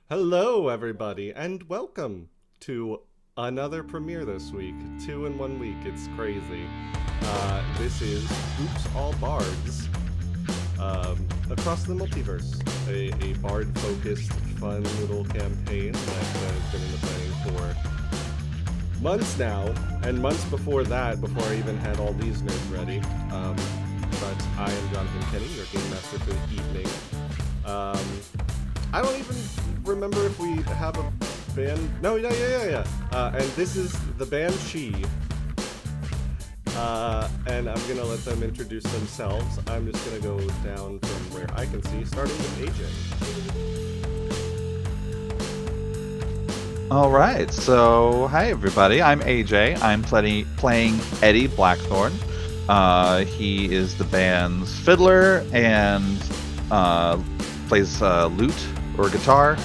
Hello, everybody, and welcome to another premiere this week. 2 in 1 week. It's crazy. This is Oops All Bards across the multiverse. A bard-focused, fun little campaign that has been in the planning for months now, and months before that, before I even had all these nerds ready. But I am Jonathan Kenny, your game master for the evening. I don't even remember if we have a band. No, yeah. And this is the band She. And I'm gonna let them introduce themselves. I'm just gonna go down from where I can see, starting with AJ. All right, so hi everybody. I'm AJ. I'm playing Eddie Blackthorn. He is the band's fiddler and plays lute or guitar,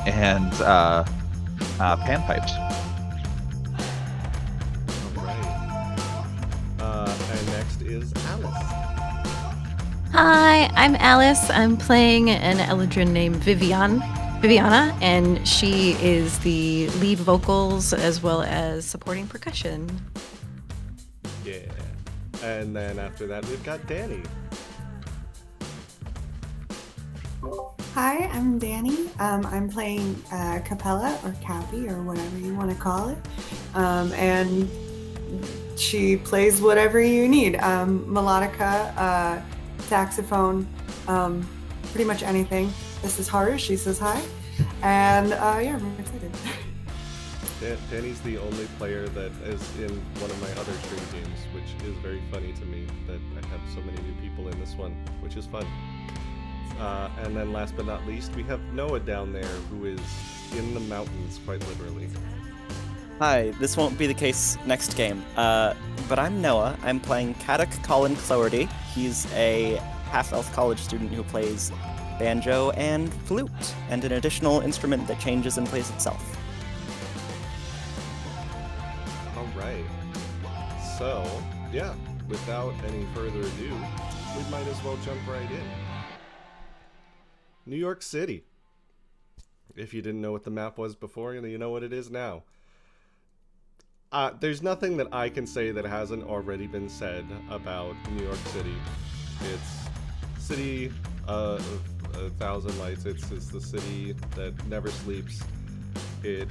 and panpipes. And next is Alice. Hi, I'm Alice. I'm playing an Eladrin named Viviana, and she is the lead vocals as well as supporting percussion. Yeah. And then after that, we've got Danny. Hi, I'm Danny. I'm playing Capella or Cappy or whatever you want to call it. And she plays whatever you need. Melodica, saxophone, pretty much anything. This is Haru. She says hi. And yeah, I'm excited. Danny's the only player that is in one of my other stream games, which is very funny to me that I have so many new people in this one, which is fun. And then last but not least, we have Noah down there, who is in the mountains, quite literally. Hi, this won't be the case next game, but I'm Noah. I'm playing Caddock Colin Cloherty. He's a half-elf college student who plays banjo and flute, and an additional instrument that changes and plays itself. Alright. So, yeah, without any further ado, we might as well jump right in. New York City. If you didn't know what the map was before, you know what it is now. There's nothing that I can say that hasn't already been said about New York City. It's city of a thousand lights. It's the city that never sleeps. It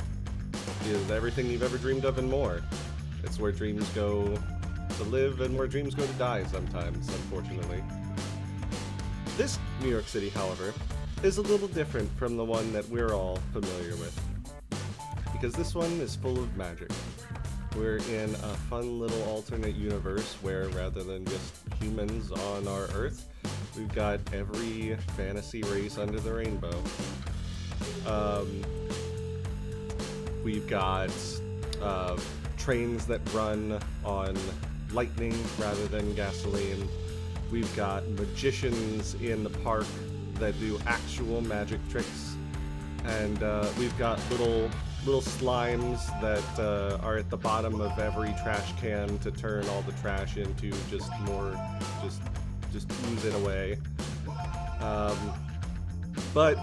is everything you've ever dreamed of and more. It's where dreams go to live and where dreams go to die sometimes, unfortunately. This New York City, however, is a little different from the one that we're all familiar with, because this one is full of magic. We're in a fun little alternate universe where, rather than just humans on our Earth, we've got every fantasy race under the rainbow. We've got trains that run on lightning rather than gasoline. We've got magicians in the park that do actual magic tricks, and we've got little slimes that are at the bottom of every trash can to turn all the trash into just ooze it away. But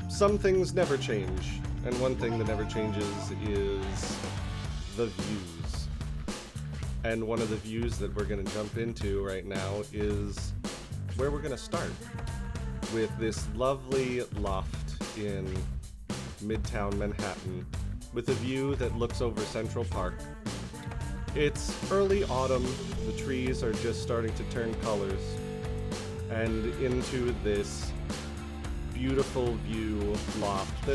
some things never change, and one thing that never changes is the views. And one of the views that we're going to jump into right now is where we're going to start, with this lovely loft in Midtown Manhattan, with a view that looks over Central Park. It's early autumn, the trees are just starting to turn colors, and into this beautiful view loft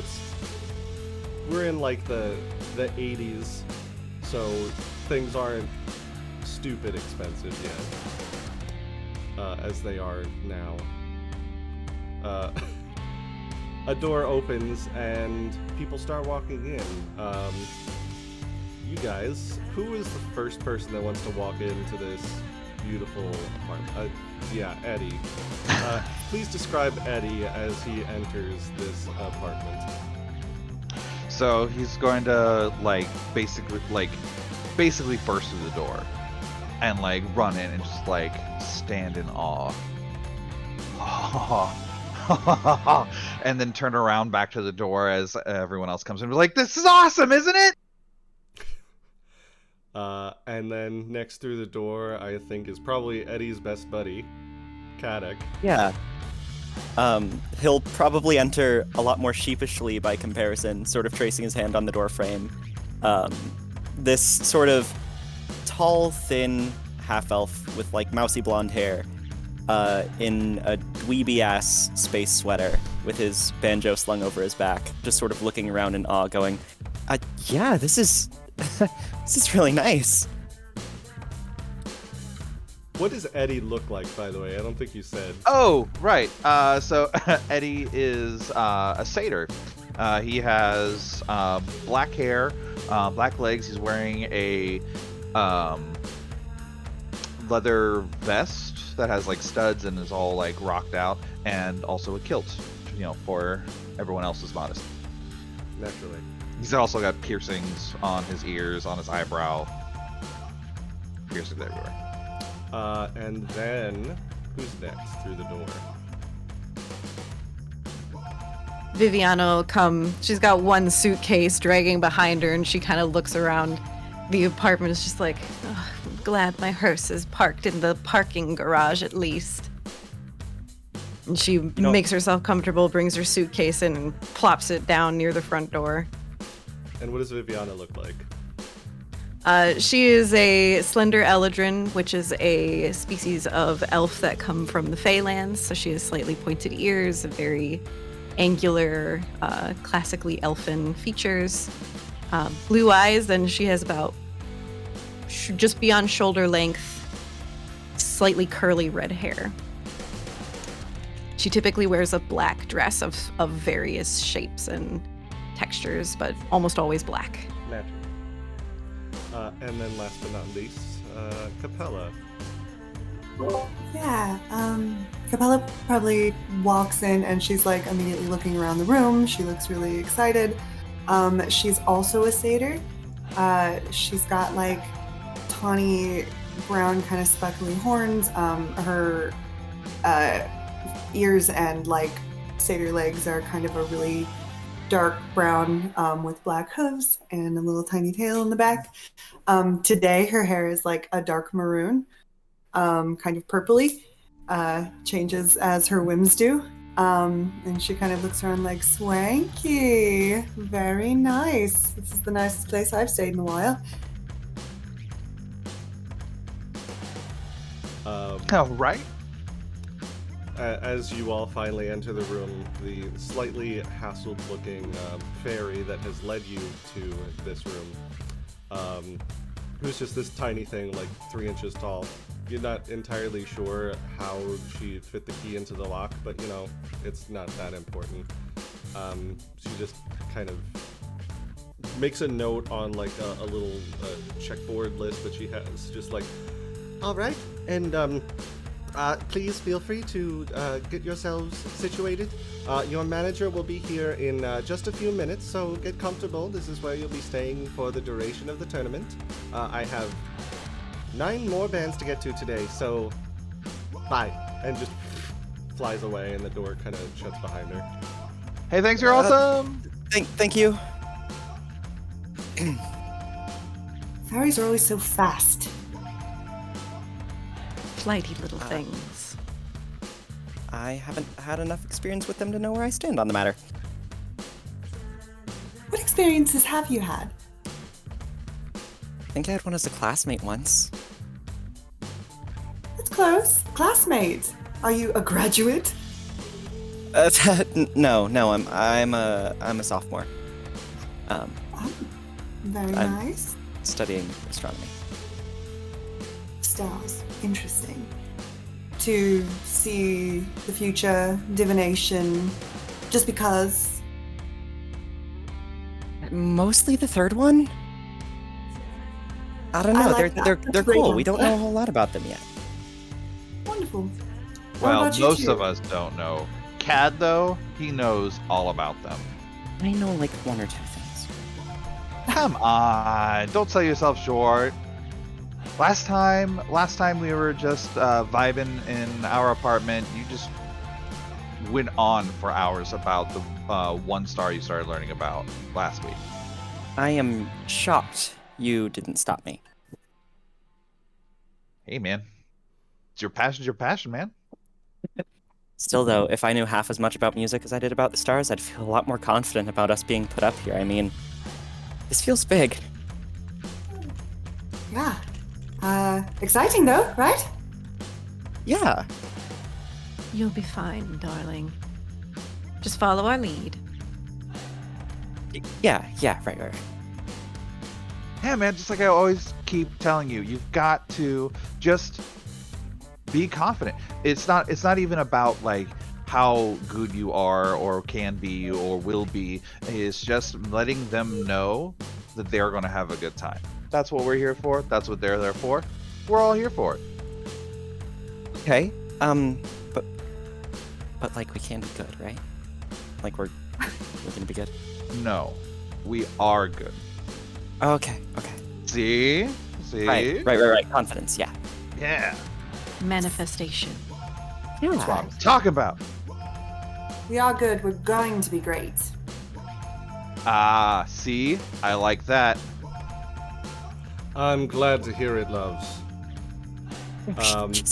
we're in like the 80s, so things aren't stupid expensive yet, as they are now. A door opens and people start walking in. You guys, who is the first person that wants to walk into this beautiful apartment? Yeah, Eddie. Please describe Eddie as he enters this apartment. So he's going to basically burst through the door and run in and just stand in awe. and then turn around back to the door as everyone else comes in. We're like, this is awesome, isn't it? And then next through the door, I think, is probably Eddie's best buddy, Kadek. Yeah. He'll probably enter a lot more sheepishly by comparison, sort of tracing his hand on the door frame. This sort of tall, thin half-elf with like mousy blonde hair, in a dweeby-ass space sweater with his banjo slung over his back, just sort of looking around in awe, going, yeah, this is this is really nice. What does Eddie look like, by the way? I don't think you said. Oh, right. So Eddie is a satyr. He has black hair, black legs. He's wearing a leather vest that has like studs and is all like rocked out, and also a kilt, for everyone else's modesty. Naturally. He's also got piercings on his ears, on his eyebrow. Piercings everywhere. And then, who's next through the door? Viviana will come. She's got one suitcase dragging behind her, and she kind of looks around the apartment. Is just like, oh, I'm glad my hearse is parked in the parking garage at least. And she makes herself comfortable, brings her suitcase in, and plops it down near the front door. And what does Viviana look like? She is a slender eladrin, which is a species of elf that come from the Feylands. So she has slightly pointed ears, very angular, classically elfin features, blue eyes, and she has about just beyond shoulder length, slightly curly red hair. She typically wears a black dress of various shapes and textures, but almost always black. Naturally. And then last but not least, Capella. Yeah, Capella probably walks in and she's like immediately looking around the room. She looks really excited. She's also a satyr. She's got like tawny brown kind of speckly horns. Her ears and like satyr legs are kind of a really dark brown with black hooves and a little tiny tail in the back. Today her hair is like a dark maroon, kind of purpley, changes as her whims do. And she kind of looks around like, swanky, very nice. This is the nicest place I've stayed in a while. Oh, right. As you all finally enter the room, the slightly hassled-looking fairy that has led you to this room, who's just this tiny thing, like 3 inches tall. You're not entirely sure how she fit the key into the lock, but it's not that important. She just kind of makes a note on like a little checkboard list that she has, just like, all right, and please feel free to get yourselves situated. Your manager will be here in just a few minutes, so get comfortable. This is where you'll be staying for the duration of the tournament. I have 9 more bands to get to today, so bye. And just flies away, and the door kind of shuts behind her. Hey, thanks, you're awesome! Thank you. Fairies are always so fast. Flighty little things. I haven't had enough experience with them to know where I stand on the matter. What experiences have you had? I think I had one as a classmate once. That's close. Classmate. Are you a graduate? No, I'm a sophomore. Oh, very I'm nice. studying astronomy. Stars. Interesting. To see the future, divination, just because. Mostly the third one? I don't know. I like that. They're That's a great cool. one. We don't know a whole lot about them yet. Wonderful. What Well, about you most two? of us don't know. Cad, though, he knows all about them. I know like 1 or 2 things. Come on, don't sell yourself short. Last time we were just vibing in our apartment. You just went on for hours about the one star you started learning about last week. I am shocked you didn't stop me. Hey, man. It's your passion, man. Still, though, if I knew half as much about music as I did about the stars, I'd feel a lot more confident about us being put up here. I mean, this feels big. Yeah. Exciting though, right? Yeah. You'll be fine, darling. Just follow our lead. Yeah, right. Yeah, man, just like I always keep telling you, you've got to just be confident. It's not even about like how good you are or can be or will be. It's just letting them know that they're going to have a good time. That's what we're here for. That's what they're there for. We're all here for it. Okay. But like we can be good, right? Like we're gonna be good. No, we are good. Okay. See? Right. Confidence, yeah. Yeah. Manifestation. That's what I'm talking about. We are good. We're going to be great. Ah, see? I like that. I'm glad to hear it, loves.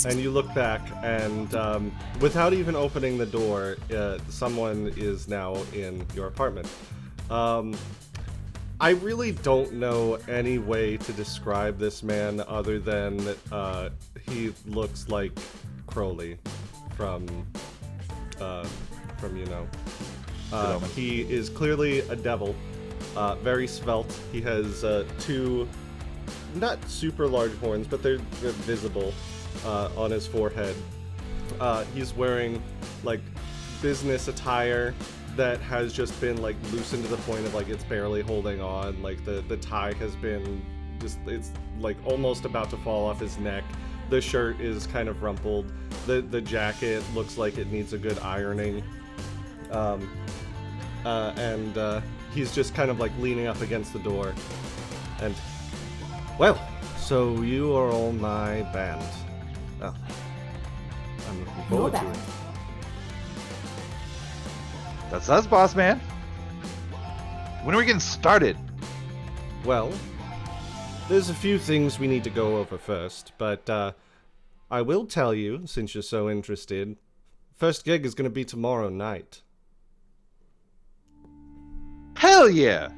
And you look back, and without even opening the door, someone is now in your apartment. I really don't know any way to describe this man other than he looks like Crowley from you know. He is clearly a devil, very svelte. He has two not super large horns, but they're visible on his forehead. He's wearing like business attire that has just been like loosened to the point of like it's barely holding on. Like the tie has been just, it's like almost about to fall off his neck. The shirt is kind of rumpled. The jacket looks like it needs a good ironing. And he's just kind of like leaning up against the door. And well, so you are all my band. Oh, I'm looking forward to it. That's us, boss man. When are we getting started? Well, there's a few things we need to go over first, but I will tell you, since you're so interested, first gig is going to be tomorrow night. Hell yeah!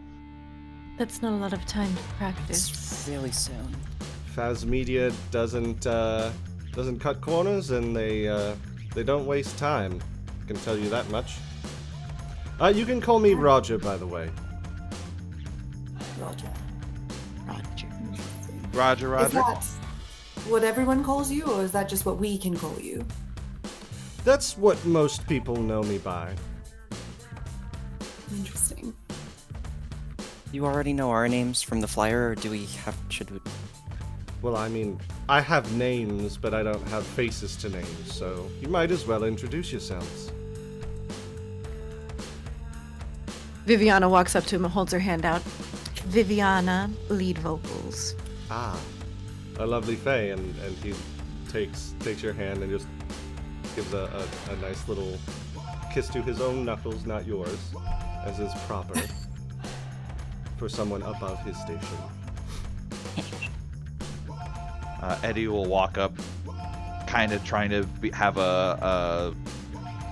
That's not a lot of time to practice. It's really soon. Faz Media doesn't cut corners, and they don't waste time. I can tell you that much. You can call me Roger, by the way. Roger. Roger. Is that what everyone calls you, or is that just what we can call you? That's what most people know me by. Interesting. You already know our names from the flyer, or should we? Well, I mean, I have names, but I don't have faces to names, so you might as well introduce yourselves. Viviana walks up to him and holds her hand out. Viviana, lead vocals. Ah, a lovely fae, and he takes your hand and just gives a nice little kiss to his own knuckles, not yours, as is proper for someone above his station. Eddie will walk up, kind of trying to have a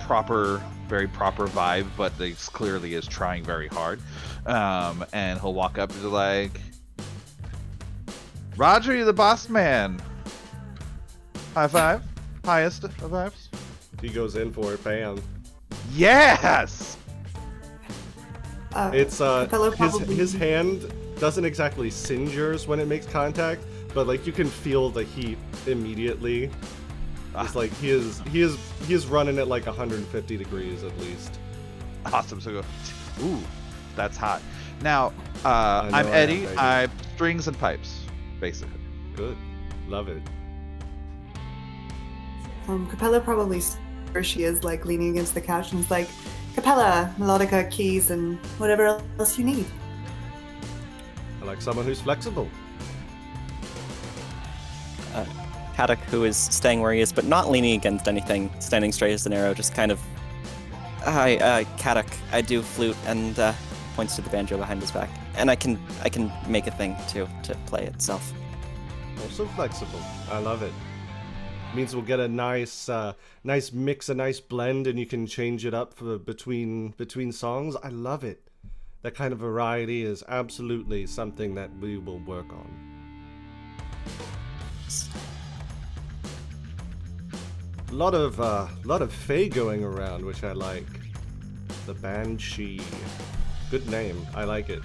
proper, very proper vibe, but he clearly is trying very hard. And he'll walk up and be like, Roger, you're the boss man. High five. Highest of fives. He goes in for it, bam. Yes! It's Capello probably- his hand doesn't exactly singe yours when it makes contact, but like you can feel the heat immediately. It's like he is running at like 150 degrees at least. Awesome. So go, ooh, that's hot. Now, I'm Eddie. I strings and pipes, basically. Good. Love it. Capella probably, where she is, like leaning against the couch, and is like, Capella, melodica, keys, and whatever else you need. I like someone who's flexible. Haddock, who is staying where he is, but not leaning against anything, standing straight as an arrow, just kind of Hi, Kadak. I do flute and points to the banjo behind his back, and I can make a thing too to play itself. Also flexible. I love it. Means we'll get a nice mix, a nice blend, and you can change it up for between songs. I love it. That kind of variety is absolutely something that we will work on. A lot of Fae going around, which I like. The Banshee. Good name. I like it.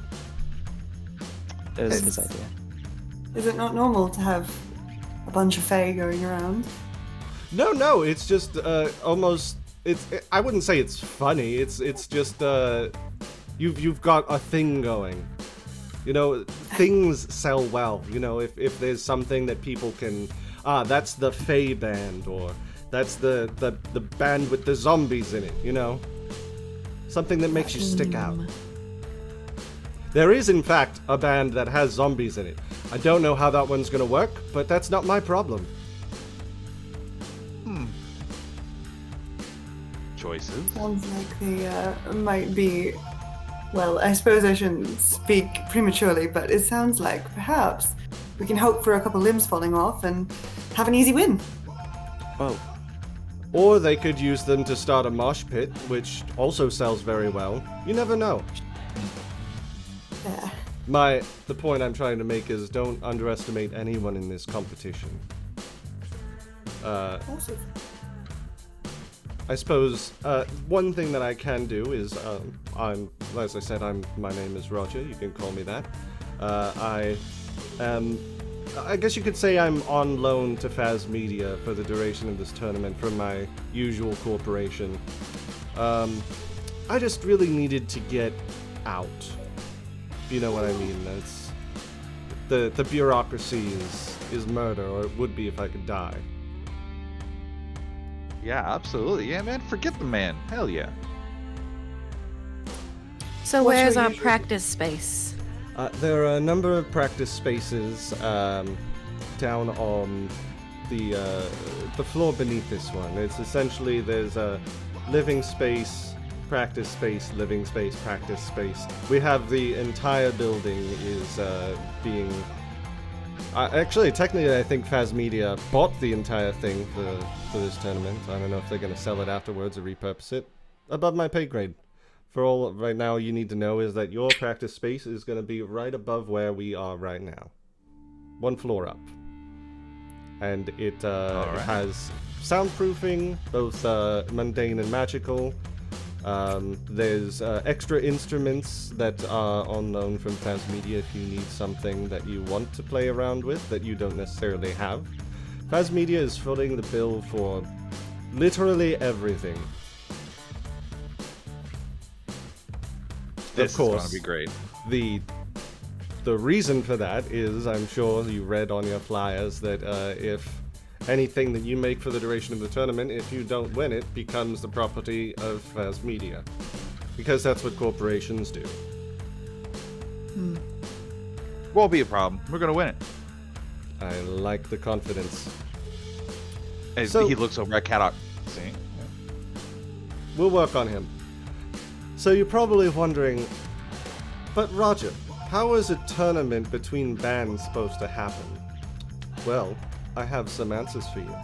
It was his idea. Is it not normal to have a bunch of Fae going around? No. It's just almost. I wouldn't say it's funny. It's just you've got a thing going. You know, things sell well. You know, if there's something that people can. That's the Fae band, or that's the band with the zombies in it. You know, something that makes you stick out. There is, in fact, a band that has zombies in it. I don't know how that one's gonna work, but that's not my problem. Choices. Sounds like they might be. Well, I suppose I shouldn't speak prematurely, but it sounds like perhaps we can hope for a couple limbs falling off and have an easy win. Whoa. Or they could use them to start a mosh pit, which also sells very well. You never know. Yeah. The point I'm trying to make is don't underestimate anyone in this competition. Also, I suppose one thing that I can do is as I said, my name is Roger. You can call me that. I guess you could say I'm on loan to Faz Media for the duration of this tournament from my usual corporation. I just really needed to get out. You know what I mean? It's the bureaucracy is murder, or it would be if I could die. Yeah, absolutely. Yeah, man. Forget the man. Hell yeah. So What's where's your our usual- practice space? There are a number of practice spaces down on the floor beneath this one. It's essentially there's a living space, practice space, living space, practice space. We have the entire building is being. Actually, technically, I think Faz Media bought the entire thing for this tournament. I don't know if they're going to sell it afterwards or repurpose it. Above my pay grade. For all right now, you need to know is that your practice space is going to be right above where we are right now. One floor up. And it Alright. has soundproofing, both mundane and magical. There's extra instruments that are on loan from Faz Media if you need something that you want to play around with that you don't necessarily have. Faz Media is footing the bill for literally everything. This Of course, is gonna be great. the reason for that is, I'm sure you read on your flyers that if anything that you make for the duration of the tournament, if you don't win it, becomes the property of Faz Media. Because that's what corporations do. Won't be a problem. We're gonna win it. I like the confidence. And So- he looks over at Kadok. See? We'll work on him. So you're probably wondering, but Roger, how is a tournament between bands supposed to happen? Well, I have some answers for you.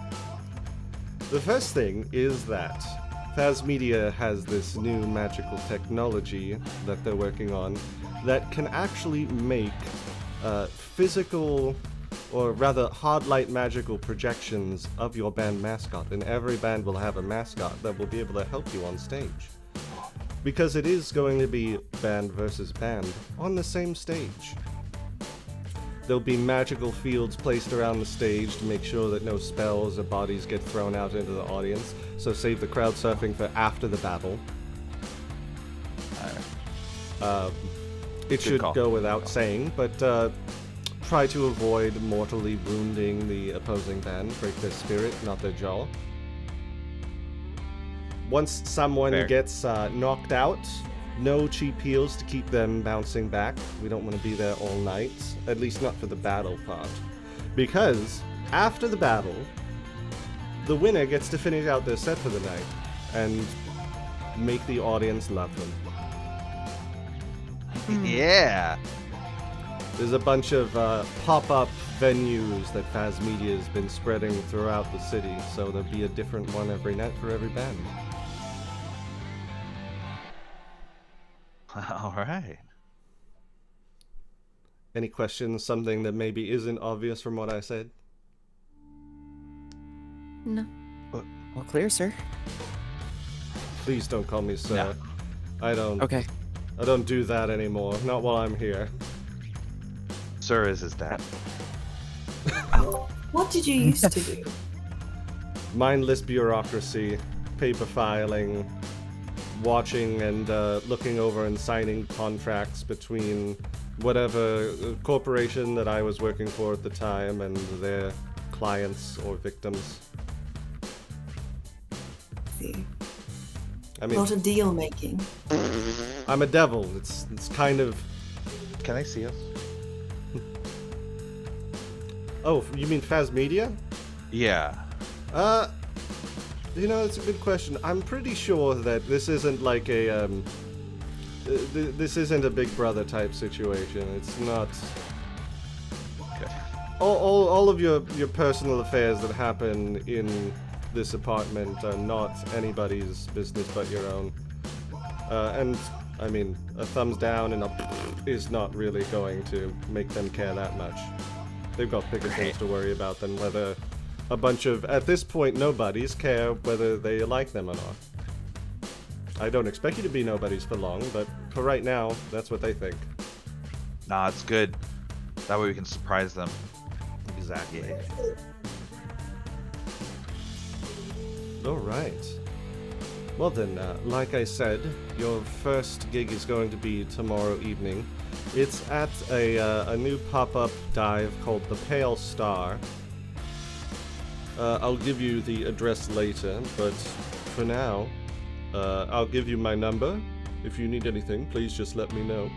The first thing is that Faz Media has this new magical technology that they're working on that can actually make physical, or rather hard light magical projections of your band mascot, and every band will have a mascot that will be able to help you on stage. Because it is going to be band versus band on the same stage. There'll be magical fields placed around the stage to make sure that no spells or bodies get thrown out into the audience, so save the crowd surfing for after the battle. It should call. go without saying, but try to avoid mortally wounding the opposing band. Break their spirit, not their jaw. Once someone Fair. gets knocked out, no cheap heals to keep them bouncing back. We don't want to be there all night, at least not for the battle part. Because after the battle, the winner gets to finish out their set for the night. And make the audience love them. Yeah. There's a bunch of pop-up venues that Faz Media has been spreading throughout the city, so there'll be a different one every night for every band. All right. Any questions? Something that maybe isn't obvious from what I said? No. All clear, sir. Please don't call me sir. No. I don't. Okay. I don't do that anymore. Not while I'm here. Sir is his dad. What did you used to do? Mindless bureaucracy, paper filing, watching and looking over and signing contracts between whatever corporation that I was working for at the time and their clients or victims. See, I a mean, lot of deal making. I'm a devil. It's kind of. Can I see us? Oh, you mean Faz Media? Yeah. It's a good question. I'm pretty sure that this isn't like a this isn't a Big Brother type situation. It's not. Okay. All of your personal affairs that happen in this apartment are not anybody's business but your own. And I mean, a thumbs down and a is not really going to make them care that much. They've got bigger things to worry about than whether a bunch of, at this point, nobodies care whether they like them or not. I don't expect you to be nobodies for long, but for right now, that's what they think. Nah, it's good. That way we can surprise them. Exactly. Alright. Well then, like I said, your first gig is going to be tomorrow evening. It's at a new pop-up dive called the Pale Star. I'll give you the address later, but for now, I'll give you my number. If you need anything, please just let me know.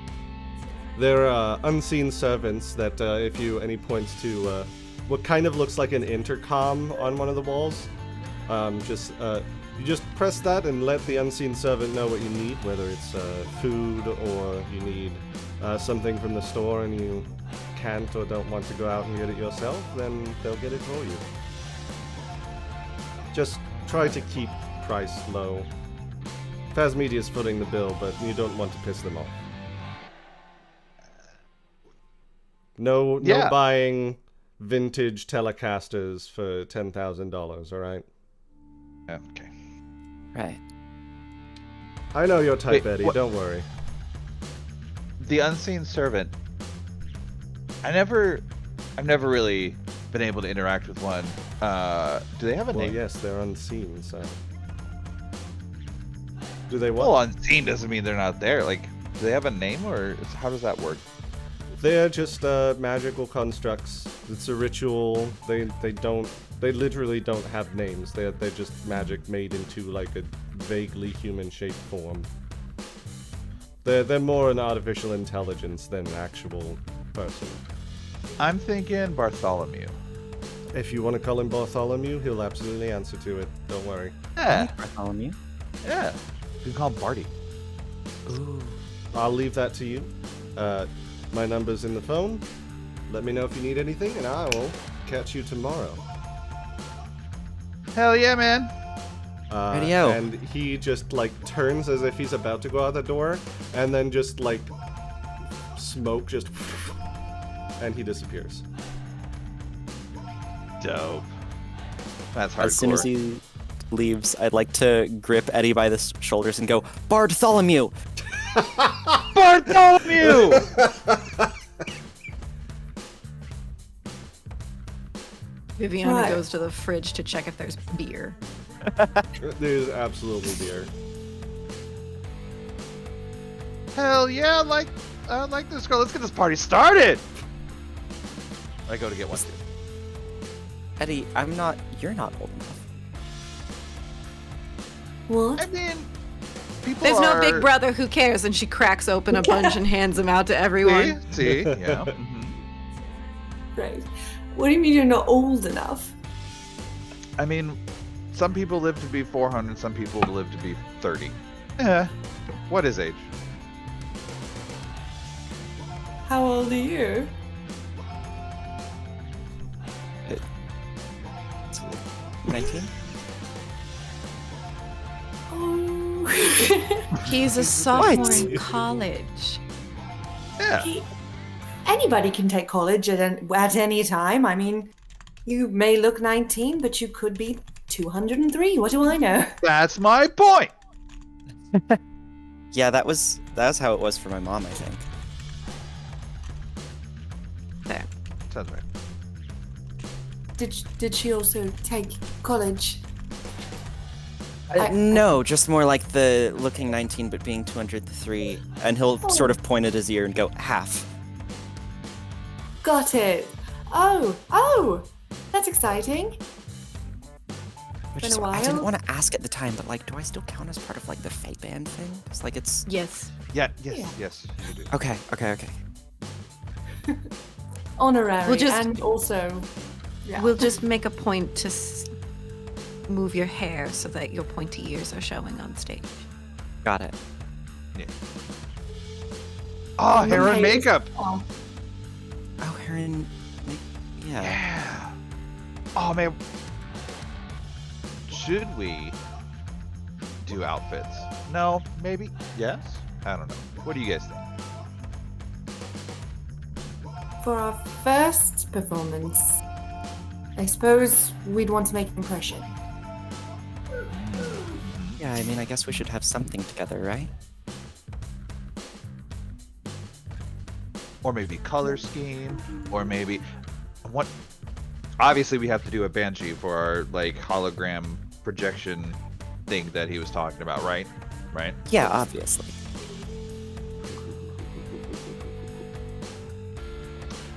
There are unseen servants that if you any points to what kind of looks like an intercom on one of the walls, you just press that and let the unseen servant know what you need, whether it's food or you need something from the store and you can't or don't want to go out and get it yourself, then they'll get it for you. Just try to keep price low. Faz Media's footing the bill, but you don't want to piss them off. No buying vintage Telecasters for $10,000, alright? Okay. Right. I know your type, Wait, Eddie, what? don't worry. The unseen servant. I've never really been able to interact with one. Do they have a Well, name? yes, they're unseen, so... Do they what? Well, unseen doesn't mean they're not there. Like, do they have a name, or how does that work? They're just magical constructs. It's a ritual. They literally don't have names. They're just magic made into like a vaguely human-shaped form. They're more an artificial intelligence than an actual person. I'm thinking Bartholomew. If you want to call him Bartholomew, he'll absolutely answer to it. Don't worry. Yeah. Bartholomew. Yeah. You can call him Barty. Ooh. I'll leave that to you. My number's in the phone. Let me know if you need anything, and I will catch you tomorrow. Hell yeah, man. Radio. And he just like turns as if he's about to go out the door, and then just like smoke just, and he disappears. Dope. That's hardcore. As soon as he leaves, I'd like to grip Eddie by the shoulders and go, Bartholomew! Bartholomew! Viviana Right. goes to the fridge to check if there's beer. There's absolutely beer. Hell yeah, I like this girl. Let's get this party started. I go to get one too. Eddie, you're not old enough. What? I mean, people There's are... no big brother who cares, and she cracks open a bunch and hands them out to everyone. See? Yeah. Mhm. Right. What do you mean you're not old enough? I mean, some people live to be 400, some people live to be 30. What is age? How old are you? 19? Oh. He's a sophomore What? in college. Yeah. Anybody can take college at any time. I mean, you may look 19, but you could be 203. What do I know? That's my point. Yeah, that was how it was for my mom, I think. There. Sounds right. Did she also take college? No, just more like the looking 19 but being 203, and he'll sort of point at his ear and go, half. Got it. Oh, that's exciting. Which Been is a I didn't while. want to ask at the time, but like, do I still count as part of like the Fey band thing? It's like it's Yes. Yes, Yeah. yes, you do. okay. Honorary, We'll just- and also, yeah. We'll just make a point to move your hair so that your pointy ears are showing on stage. Got it. Oh, hair and Okay. makeup. Oh, Oh, Heron. Yeah. Yeah. Oh man. Should we do outfits? No, maybe. Yes. I don't know. What do you guys think? for our first performance, I suppose we'd want to make an impression. Yeah, I mean, I guess we should have something together, right? Or maybe color scheme, or maybe what? Obviously, we have to do a banshee for our like hologram projection thing that he was talking about, right? Right. Yeah, obviously.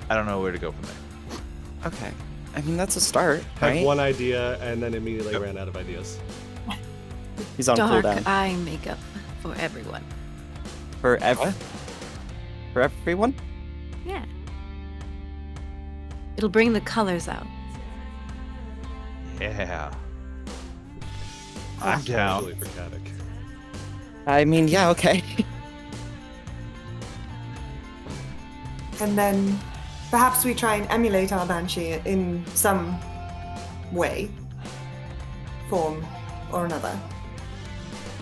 I don't know where to go from there. Okay. I mean, that's a start, Had right? one idea and then immediately Yep. ran out of ideas. He's on Dark cooldown. eye makeup for everyone. Forever? For everyone? Yeah. It'll bring the colors out. Yeah. I'm down. Especially for Caddick. I mean, yeah, okay. And then perhaps we try and emulate our banshee in some way, form, or another.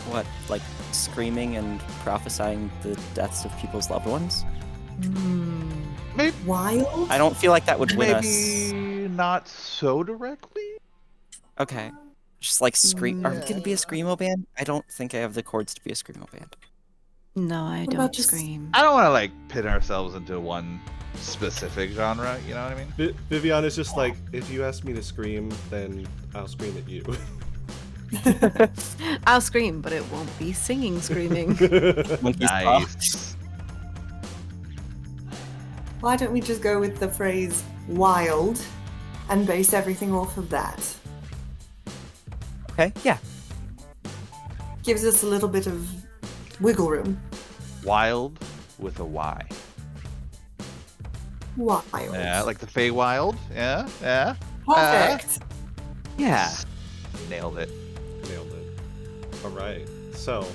What, like screaming and prophesying the deaths of people's loved ones? Maybe, Wild? I don't feel like that would win us. maybe not so directly. Okay. Just like scream. Are we gonna be a screamo band? I don't think I have the chords to be a screamo band. No, I What about don't just- scream. I don't want to like pit ourselves into one specific genre. You know what I mean? Viviana's just like, if you ask me to scream, then I'll scream at you. I'll scream, but it won't be singing screaming. Monkey's paw. Nice. Why don't we just go with the phrase wild and base everything off of that? Okay, yeah. Gives us a little bit of wiggle room. Wild with a Y. Wild. Yeah, like the Feywild. Yeah, yeah. Perfect. Yeah. Nailed it. Nailed it. All right. So,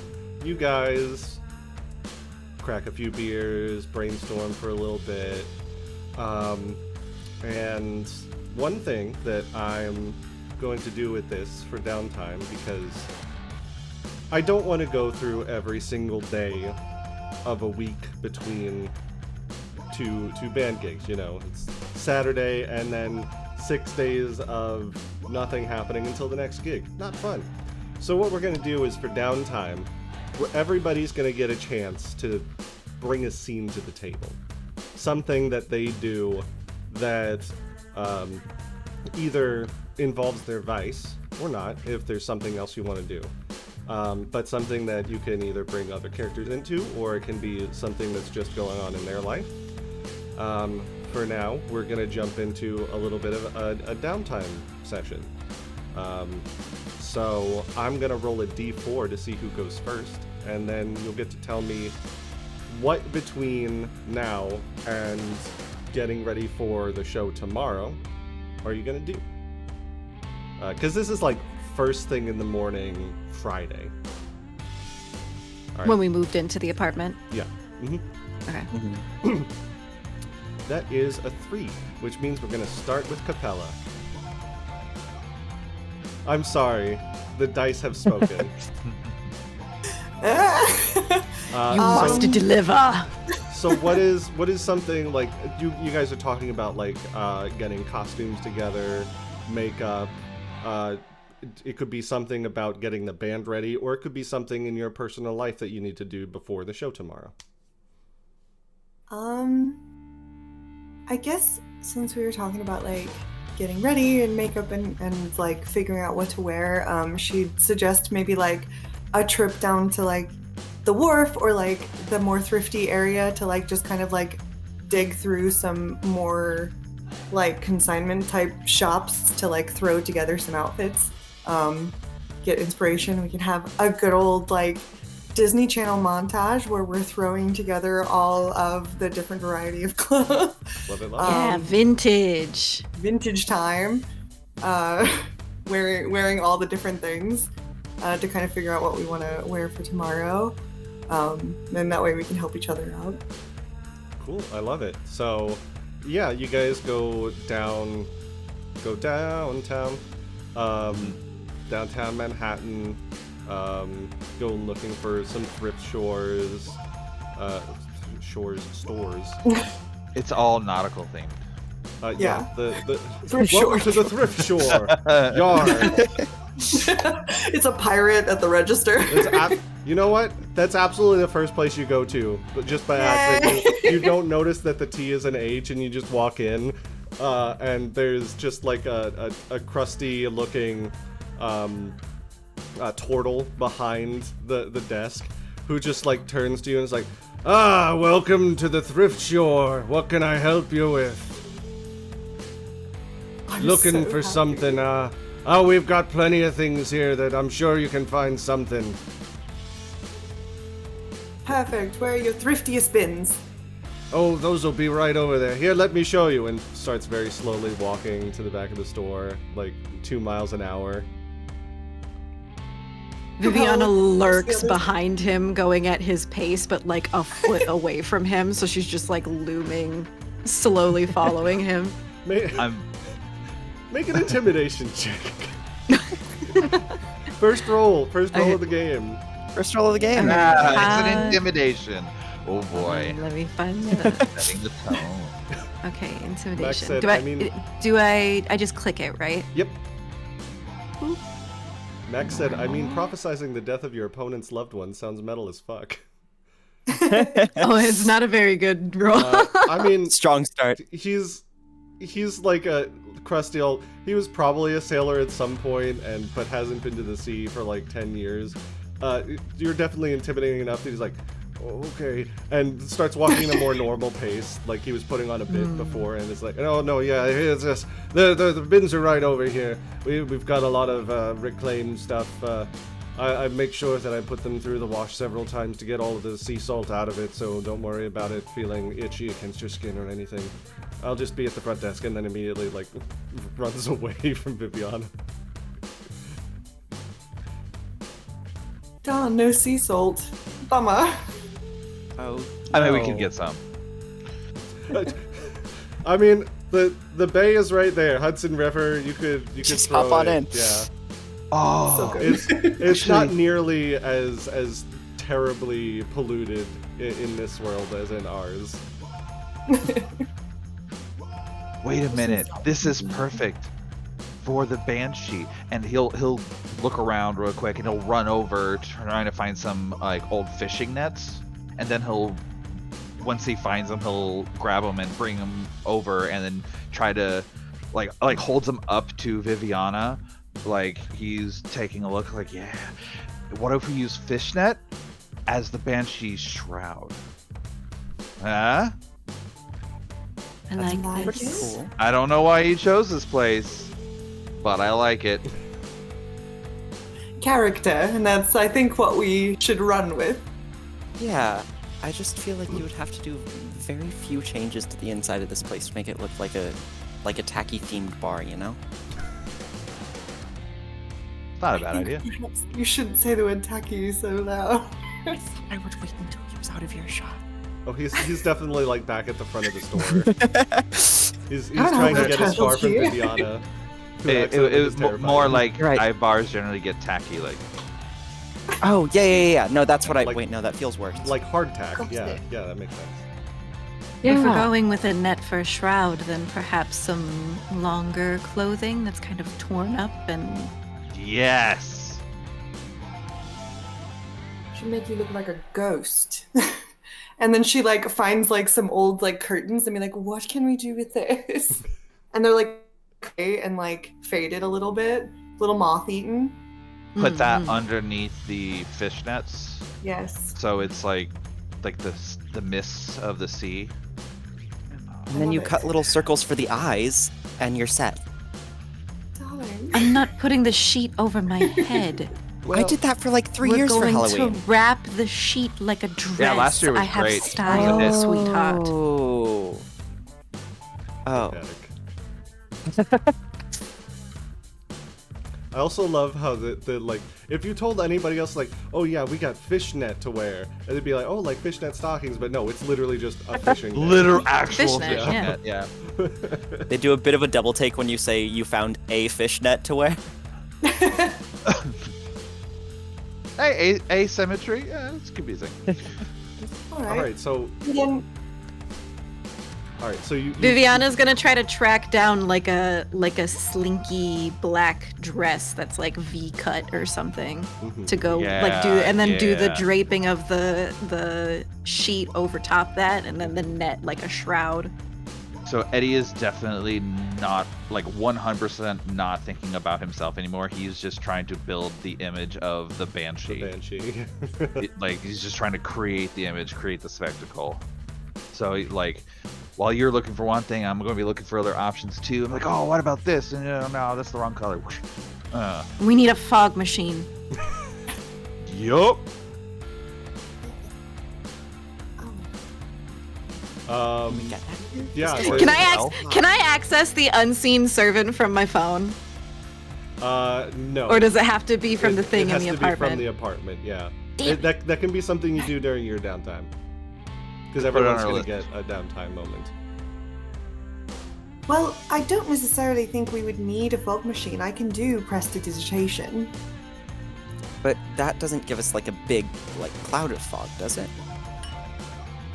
you guys crack a few beers, brainstorm for a little bit. And one thing that I'm going to do with this for downtime, because I don't want to go through every single day of a week between two band gigs, you know. It's Saturday and then 6 days of nothing happening until the next gig. Not fun. So what we're going to do is for downtime, everybody's going to get a chance to bring a scene to the table. Something that they do that either involves their vice or not, if there's something else you want to do. But something that you can either bring other characters into, or it can be something that's just going on in their life. For now, we're going to jump into a little bit of a downtime session. So I'm going to roll a d4 to see who goes first, and then you'll get to tell me what between now and getting ready for the show tomorrow are you going to do. Because this is like first thing in the morning Friday. right. When we moved into the apartment. Yeah. hmm Okay. That is a 3, which means we're going to start with Capella. I'm sorry. The dice have spoken. You must deliver. So what is something like you guys are talking about, like getting costumes together, makeup, it could be something about getting the band ready, or it could be something in your personal life that you need to do before the show tomorrow. I guess since we were talking about like getting ready and makeup and like figuring out what to wear, she'd suggest maybe like a trip down to like the wharf or like the more thrifty area to like just kind of like dig through some more like consignment type shops to like throw together some outfits, get inspiration. We can have a good old like Disney Channel montage where we're throwing together all of the different variety of clothes. Love it, Yeah, vintage. Vintage time. Wearing all the different things to kind of figure out what we want to wear for tomorrow. Then that way we can help each other out. Cool, I love it. So, yeah, you guys go downtown, downtown Manhattan. Go looking for some thrift stores. It's all nautical themed. Yeah. The Thrift welcome store. to the thrift store. Yar. It's a pirate at the register. You know what? That's absolutely the first place you go to, but just by accident. You don't notice that the T is an H, and you just walk in, and there's just like a crusty-looking turtle behind the desk, who just like turns to you and is like, welcome to the thrift store. What can I help you with? I'm Looking so for happy. something, we've got plenty of things here that I'm sure you can find something. Perfect. Where are your thriftiest bins? Oh, those will be right over there. Here, let me show you. And starts very slowly walking to the back of the store, like 2 miles an hour. Viviana Oh, lurks the other- behind him, going at his pace, but like a foot away from him. So she's just like looming, slowly following him. Make an intimidation check. First roll of the game. First roll of the game. It's an intimidation. Oh boy. Let me find that. Setting the tone. Okay, intimidation. Max said, Do I just click it, right? Yep. Max said, prophesizing the death of your opponent's loved one sounds metal as fuck. Oh, it's not a very good roll. Strong start. He's like a crusty old. He was probably a sailor at some point, but hasn't been to the sea for like 10 years. You're definitely intimidating enough that he's like, oh, okay, and starts walking at a more normal pace, like he was putting on a bit before, and it's like, oh no, yeah, it's just the bins are right over here. We've got a lot of reclaimed stuff. I make sure that I put them through the wash several times to get all of the sea salt out of it, so don't worry about it feeling itchy against your skin or anything. I'll just be at the front desk, and then immediately like runs away from Viviana. Darn, no sea salt. Bummer. Oh. We can get some. The bay is right there. Hudson River. You could Just throw hop on it. in. Yeah. Oh, So good. It's not nearly as terribly polluted in this world as in ours. wait a minute. This is perfect for the Banshee. And he'll look around real quick, and he'll run over trying to find some like old fishing nets, and then once he finds them, he'll grab them and bring them over, and then try to like holds them up to Viviana, like he's taking a look, like, yeah, what if we use fishnet as the Banshee's shroud? Huh? I like nice. this. Pretty cool. I don't know why he chose this place, but I like it. Character, and that's, I think, what we should run with. Yeah, I just feel like you would have to do very few changes to the inside of this place to make it look like a tacky themed bar, you know? It's not a bad idea. Perhaps you shouldn't say the word tacky so loud. I thought I would wait until he was out of earshot. Oh, he's definitely like back at the front of the store. He's I don't know trying to what get as far from turtles Viviana. who It accidentally was was terrified. more like Right. dive bars generally get tacky. Like Oh, yeah. No, that's what I... Like- wait, no, that feels worse. Like hardtack. Got Yeah, it. yeah, that makes sense. If we're going with a net for a shroud, then perhaps some longer clothing that's kind of torn up and yes. Should make you look like a ghost. And then she like finds like some old like curtains and be like, what can we do with this? And they're like okay and like faded a little bit, a little moth eaten. Put that Mhm. underneath the fishnets, Yes. so it's like the mists of the sea. And then you love it. cut little circles for the eyes, and you're set. Darling. I'm not putting the sheet over my head. I did that for like 3 We're years for going Halloween. to wrap the sheet like a dress. Yeah, last year was I have great. style, Oh. sweetheart. Oh. Oh. Pathetic. I also love how the like if you told anybody else like, oh yeah, we got fishnet to wear, and they'd be like, oh, like fishnet stockings, but no, it's literally just a fishing net. Literal actual Fishnet, fishnet. Yeah. They do a bit of a double take when you say you found a fishnet to wear. Hey, asymmetry. Yeah, it's confusing. All right. All right, so Again, you Viviana's gonna try to track down like a slinky black dress that's like V cut or something Mhm. to go like do the draping of the sheet over top that and then the net like a shroud. So Eddie is definitely not like 100% not thinking about himself anymore. He's just trying to build the image of the Banshee. the banshee. Like he's just trying to create the image, create the spectacle. So like, while you're looking for one thing, I'm going to be looking for other options too. I'm like, oh, what about this? And no, that's the wrong color. We need a fog machine. Yup. Get that? Yeah. Can so- I access the unseen servant from my phone, No. or does it have to be from the It thing in has the to apartment? be from the apartment. Yeah. Damn. That can be something you do during your downtime. Because Put it on everyone's our gonna get list. a downtime moment. well, I don't necessarily think we would need a fog machine. I can do prestidigitation. But that doesn't give us like a big like cloud of fog, does it?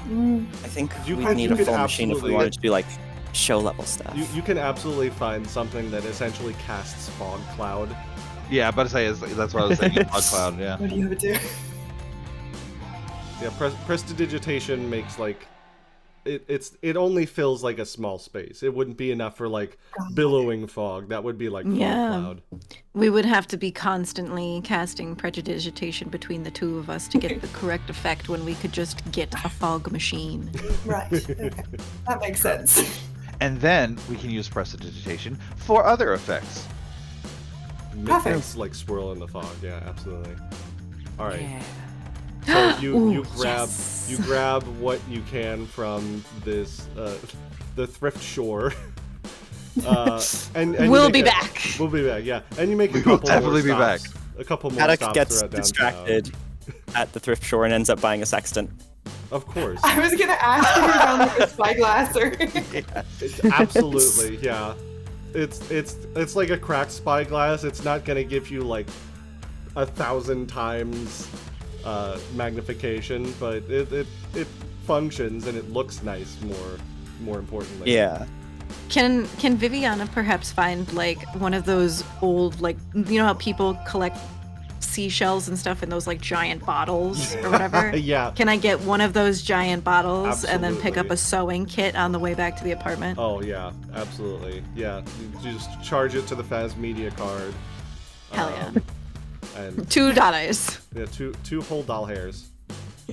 I think You we could- need you a could full machine if we absolutely- wanted to do like show level stuff. You can absolutely find something that essentially casts fog cloud. Yeah, about to say that's what I was saying. Fog cloud. Yeah. What do you have to do? Yeah, prestidigitation makes like it only fills like a small space. It wouldn't be enough for like billowing fog. That would be like fog Yeah. cloud. We would have to be constantly casting prestidigitation between the two of us to get the correct effect when we could just get a fog machine. Right. Okay. That makes sense. And then we can use prestidigitation for other effects. Make Perfect. things like swirl in the fog. Yeah, absolutely. All right. Yeah. So you Ooh, grab yes. you grab what you can from this the thrift store. And you We'll make be a- back. We'll be back. Yeah, and you make a We will couple more definitely be stops. back. A couple more Haddock stops gets throughout downtown. distracted at the thrift store and ends up buying a sextant. Of course. I was gonna ask if you found like a spyglass or. It's absolutely, yeah. It's like a cracked spyglass. It's not gonna give you like 1,000 times magnification, but it functions and it looks nice. More importantly. Yeah. Can Viviana perhaps find like one of those old like you know how people collect seashells and stuff in those like giant bottles or whatever? Yeah. Can I get one of those giant bottles and then pick up Absolutely. a sewing kit on the way back to the apartment? Oh yeah, absolutely. Yeah, you just charge it to the Faz Media card. Hell yeah. And $2. yeah, two whole doll hairs.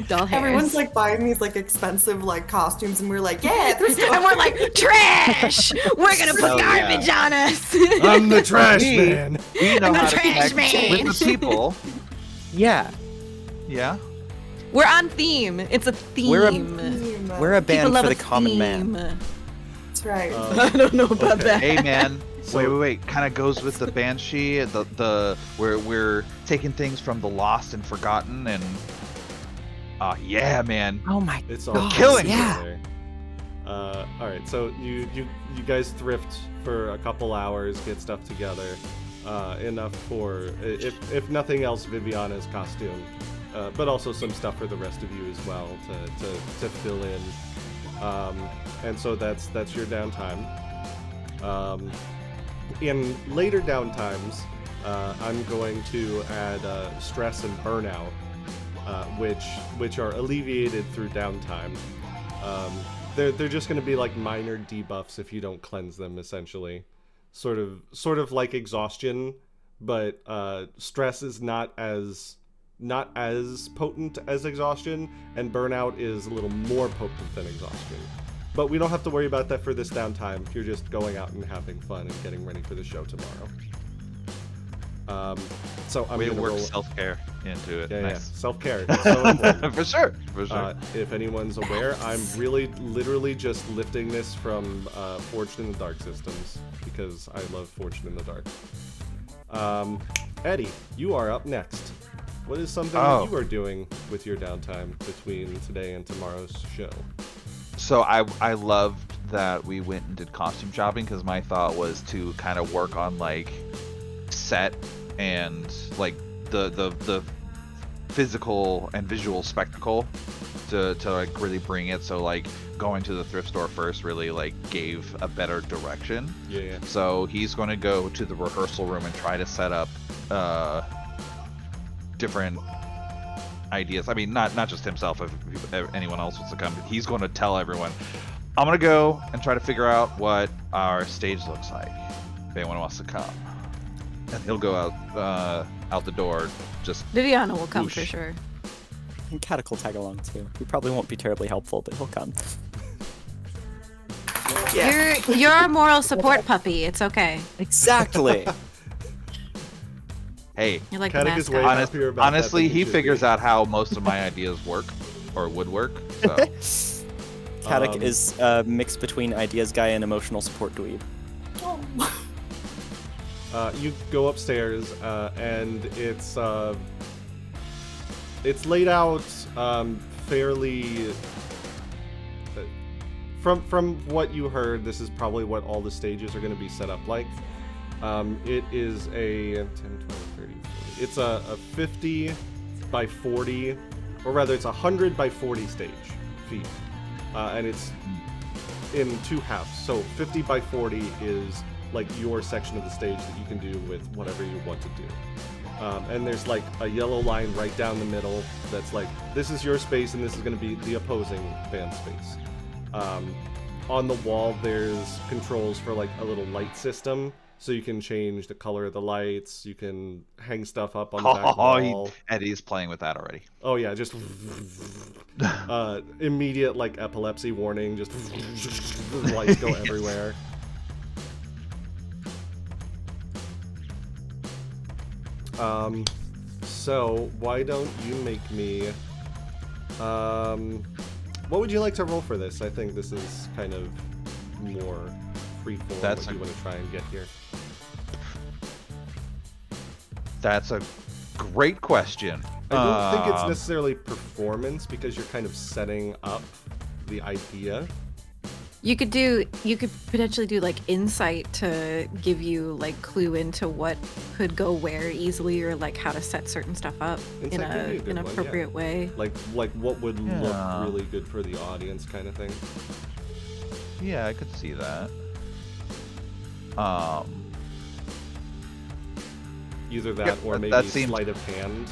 Doll hairs. Everyone's like buying these like expensive like costumes, and we're like, yeah, thrift store. and we're like, trash! We're gonna put Hell yeah. garbage on us! I'm the trash Me. man. We know I'm a how to trash connect man. with the people. Yeah. Yeah. We're on theme. It's a theme. We're a People band love for a the common man. theme. That's right. I don't know about Okay. that. Hey man. So- wait. Kind of goes with the Banshee. The we're taking things from the lost and forgotten and Yeah, man. Oh my It's all God, killing yeah. together. All right, so you guys thrift for a couple hours, get stuff together, enough for if nothing else, Viviana's costume, but also some stuff for the rest of you as well to fill in. And so that's your downtime. In later downtimes, I'm going to add stress and burnout, which are alleviated through downtime. They're just going to be like minor debuffs if you don't cleanse them, essentially. Sort of like exhaustion, but stress is not as potent as exhaustion, and burnout is a little more potent than exhaustion. But we don't have to worry about that for this downtime. You're just going out and having fun and getting ready for the show tomorrow. So I'm We gonna work roll. self-care into it. Yeah, Nice. yeah. Self-care. It's so important. For sure. If anyone's aware, I'm literally just lifting this from Forged in the Dark systems because I love Forged in the Dark. Eddie, you are up next. What is something that you are doing with your downtime between today and tomorrow's show? So I loved that we went and did costume shopping because my thought was to kind of work on like set and like the physical and visual spectacle to like really bring it. So like going to the thrift store first really like gave a better direction. Yeah. So he's going to go to the rehearsal room and try to set up different ideas. I mean, not just himself. If anyone else wants to come, he's going to tell everyone. I'm going to go and try to figure out what our stage looks like. If anyone wants to come, and he'll go out the door. Just Viviana will come for whoosh. sure. And Katak will tag along too. He probably won't be terribly helpful, but he'll come. You're our moral support puppy. It's okay. Exactly. Hey, You're like the Katak is way mascot. happier about that honestly, than he should figures be. out how most of my ideas work or would work. So Katak is a mix between ideas guy and emotional support dweeb. You go upstairs, and it's laid out fairly. From what you heard, this is probably what all the stages are going to be set up like. It is a 10, 20, 30, 40. It's a 50 by 40, or rather, it's a 100 by 40 stage feet, and it's in two halves. So 50 by 40 is like your section of the stage that you can do with whatever you want to do. And there's like a yellow line right down the middle that's like, this is your space and this is going to be the opposing band space. On the wall, there's controls for like a little light system, so you can change the color of the lights, you can hang stuff up on the back wall. Eddie's playing with that already. Oh yeah, just immediate like epilepsy warning, just lights go everywhere. So why don't you make me what would you like to roll for this? I think this is kind of more freeform That's what you want to try and get here. That's a great question. I don't think it's necessarily performance because you're kind of setting up the idea. You could potentially do like insight to give you like clue into what could go where easily, or like how to set certain stuff up in Insight could be a good an one, yeah. appropriate way. Like what would Yeah. look really good for the audience kind of thing. Yeah, I could see that. Either that Yeah, or that maybe seems- sleight of hand.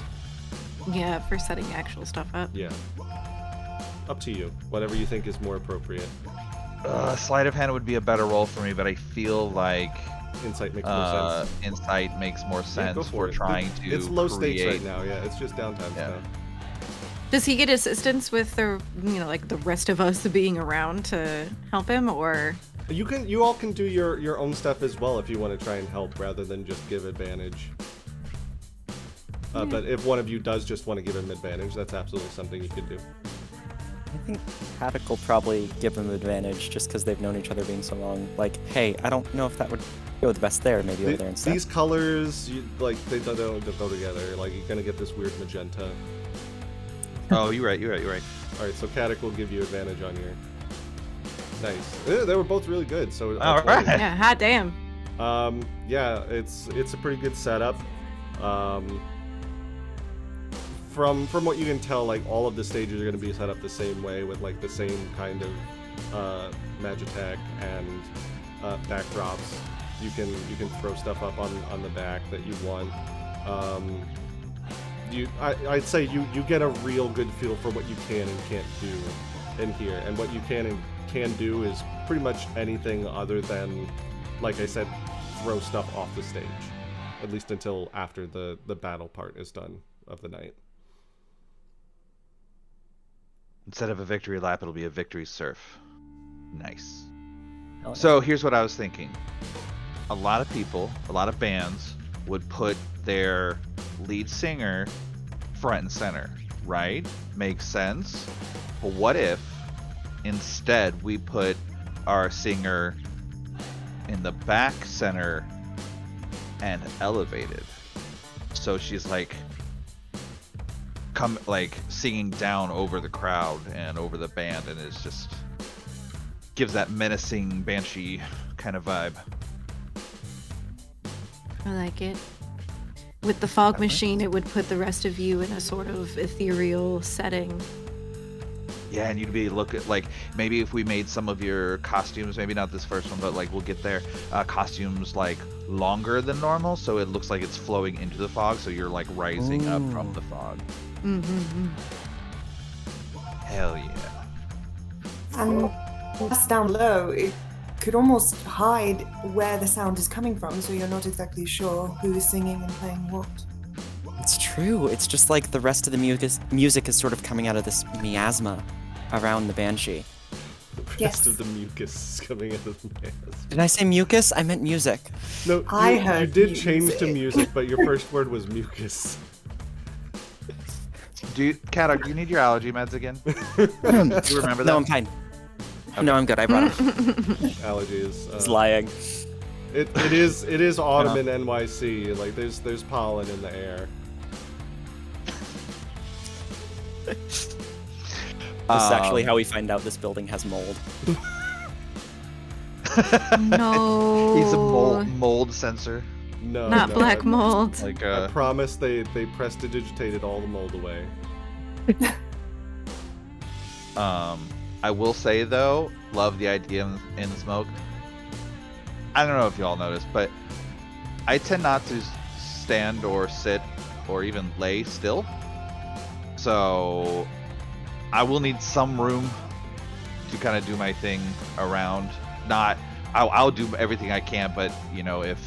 Yeah, for setting actual stuff up. Yeah. Up to you. Whatever you think is more appropriate. Sleight of hand would be a better role for me, but I feel like Insight makes more sense. insight makes more Yeah, sense go for for it. trying to It's low stakes create. right now, yeah. It's just downtime Yeah. stuff. Does he get assistance with the like the rest of us being around to help him, or You all can do your own stuff as well if you want to try and help rather than just give advantage. But if one of you does just want to give him advantage, that's absolutely something you can do. I think Katak will probably give them advantage just because they've known each other being so long. Like, hey, I don't know if that would go the best there. Maybe over there instead. These colors, they don't go together. Like, you're gonna get this weird magenta. Oh, you're right. All right, so Katic will give you advantage on your. Nice. They were both really good. So. All right. Yeah, hot damn. Yeah, it's a pretty good setup. From what you can tell, like all of the stages are going to be set up the same way with like the same kind of magitech and backdrops. You can throw stuff up on the back that you want. I'd say you get a real good feel for what you can and can't do in here, and what you can and can do is pretty much anything other than, like I said, throw stuff off the stage, at least until after the battle part is done of the night. Instead of a victory lap, it'll be a victory surf. Nice. Hell yeah. So here's what I was thinking. A lot of people, a lot of bands would put their lead singer front and center, right? Makes sense. But what if instead we put our singer in the back center and elevated? So she's like singing down over the crowd and over the band, and it's just gives that menacing banshee kind of vibe. I like it. With the fog machine, it would put the rest of you in a sort of ethereal setting. Yeah, and you'd be like maybe if we made some of your costumes, maybe not this first one, but like we'll get there, costumes like longer than normal, so it looks like it's flowing into the fog, so you're like rising up from the fog. Mm-hmm. Hell yeah. And that's down low. It could almost hide where the sound is coming from, so you're not exactly sure who's singing and playing what. It's true. It's just like the rest of the music is sort of coming out of this miasma around the banshee. The rest Yes. of the mucus is coming out of the mask. Did I say mucus? I meant music. No, I you heard did change to music. music, but your first word was mucus. Katic, do you need your allergy meds again? Do you remember that? No, I'm fine. No, I'm good. I brought it. Allergies. He's lying. It is autumn in NYC. Like there's pollen in the air. This is actually how we find out this building has mold. No. He's a mold sensor. No, Not no, black mold. Like I promise they prestidigitated all the mold away. I will say though, love the idea in smoke. I don't know if y'all noticed, but I tend not to stand or sit or even lay still. So I will need some room to kind of do my thing around. I'll do everything I can, but you know, if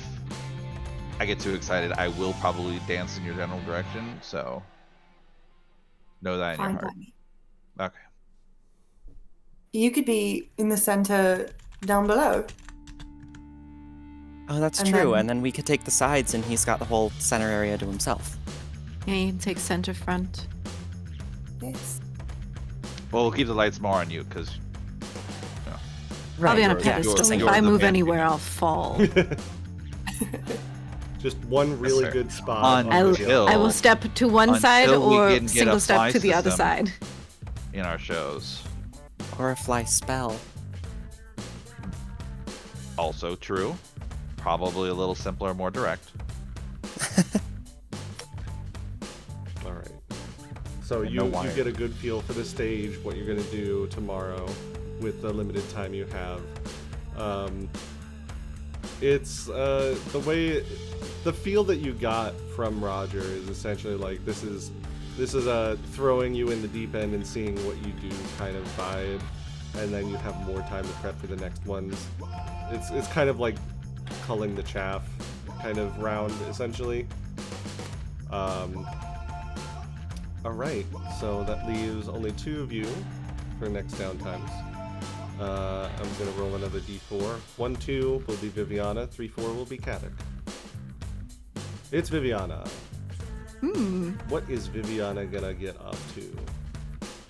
I get too excited, I will probably dance in your general direction. So know that in your Fine heart. by me. Okay. You could be in the center down below. Oh, that's And true. then- And then we could take the sides, and he's got the whole center area to himself. Yeah, you can take center front. Yes. Well, we'll keep the lights more on you because I'll be on a You're- pedestal. you're If I the move man. anywhere, I'll fall. Just one really sir. good spot. On on the until- hill. I will step to one side Until we or can get single a step fly to the other system. side. in our shows. Or a fly spell. Also true. Probably a little simpler, more direct. All right. So And you no wire. get a good feel for the stage, what you're gonna do tomorrow, with the limited time you have. It's the way, the feel that you got from Roger is essentially like this is a throwing you in the deep end and seeing what you do kind of vibe, and then you have more time to prep for the next ones. It's kind of like culling the chaff kind of round essentially. Alright, so that leaves only 2 of you for next downtimes. I'm gonna roll another d4. 1, 2 will be Viviana, 3, 4 will be Katic. It's Viviana. What is Viviana gonna get up to?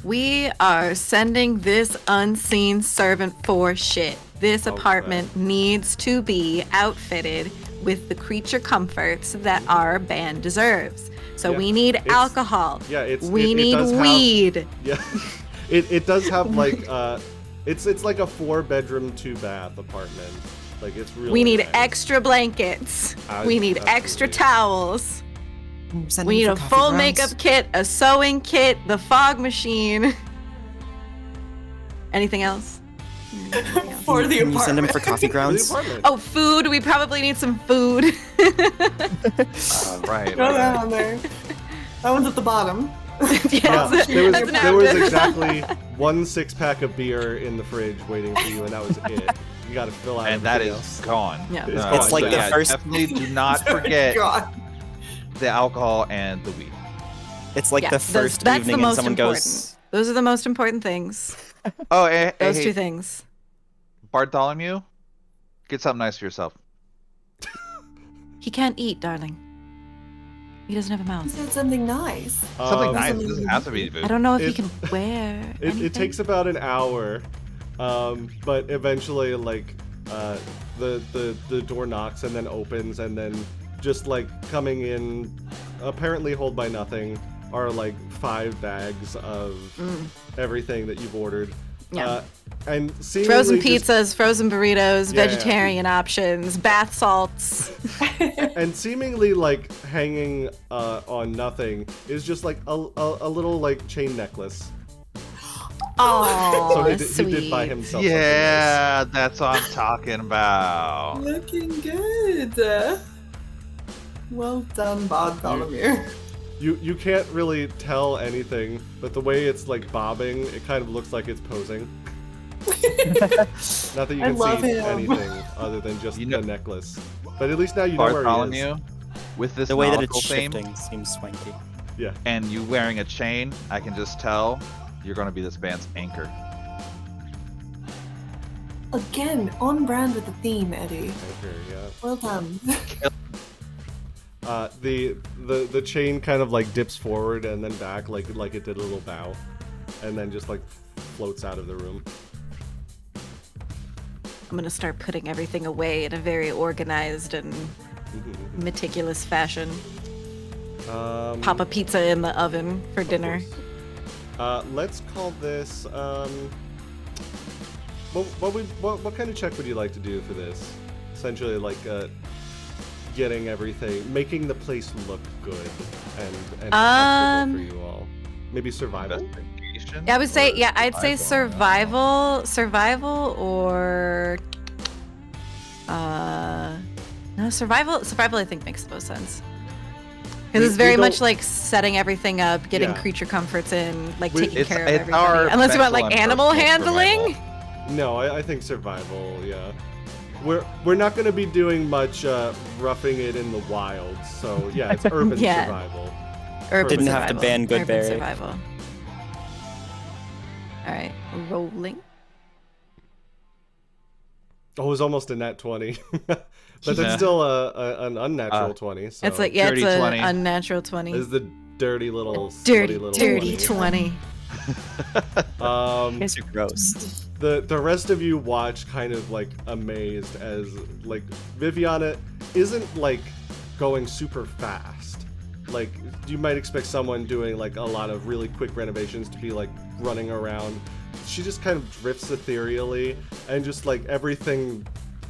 We are sending this unseen servant for shit. This Okay. apartment needs to be outfitted with the creature comforts that our band deserves. So Yeah, we need it's- alcohol. Yeah, We need does have- weed. Yeah, it does have like it's like a 4-bedroom 2-bath apartment. Like it's really. We need nice. extra blankets. We need extra Absolutely. towels. Send We them need for a coffee full grounds. makeup kit, a sewing kit, the fog machine. Anything else? For the Can you send him apartment. for coffee For the grounds? apartment. Oh, food. We probably need some food. Right. Throw that right. on there. That one's at the bottom. Yeah, Yes, there that's an was outfit. exactly 1 6-pack of beer in the fridge waiting for you, and that was it. You got to fill out. And that everything is else. gone. Yeah. It's Uh, gone. It's like So the yeah, first. Definitely do not forget God. the alcohol and the weed. It's like Yeah, the those- first that's evening the and most someone important. goes. Those are the most important things. Oh, hey, Those hey, two things. Bartholomew, get something nice for yourself. He can't eat, darling. He doesn't have a He mouth. said something nice. Something Um, nice. It doesn't have to be food. I don't know if he It- can wear anything. It takes about an hour, but eventually, like, the door knocks and then opens, and then just like coming in, apparently hold by nothing, are like 5 bags of everything that you've ordered. Yeah. And seemingly Frozen just- pizzas, frozen burritos, Yeah, yeah. vegetarian options, bath salts. and seemingly like hanging on nothing is just like a little like chain necklace. Oh, So he sweet. did buy himself Yeah, that's what I'm talking about. Looking good. Well done, Bartholomew. You can't really tell anything, but the way it's like bobbing, it kind of looks like it's posing. Not that you I can love see him. anything other than just You know- the necklace. But at least now you know where he is. Bartholomew, with this The way that nautical it's theme shifting seems swanky. Yeah. and you wearing a chain, I can just tell you're going to be this band's anchor. Again, on brand with the theme, Eddie. Okay, yeah. Well done. The chain kind of like dips forward and then back like it did a little bow, and then just like floats out of the room. I'm gonna start putting everything away in a very organized and meticulous fashion. Pop a pizza in the oven for dinner. Let's call this. What kind of check would you like to do for this? Essentially, like getting everything, making the place look good and comfortable for you all. Maybe survival. Investigation? Yeah, I would say, or yeah, I'd say survival or no, survival I think makes the most sense. Because it's We very don't- much like setting everything up, getting Yeah. creature comforts in, like We- taking care of it's everybody. our Unless you want mental like and animal personal handling. survival. No, I think survival. Yeah, we're not going to be doing much roughing it in the wild. So yeah, it's urban Yeah. survival. Urban Didn't have to survival. ban Urban Goodberry. survival. All right, rolling. Oh, it was almost a nat 20, but that's Yeah. still an unnatural 20. So It's like, yeah, it's Dirty an 20. unnatural 20. This is the dirty little Dirty, slutty little dirty 20. 20. You guys are gross. The rest of you watch kind of like amazed as like Viviana isn't like going super fast. Like you might expect someone doing like a lot of really quick renovations to be like running around. She just kind of drifts ethereally and just like everything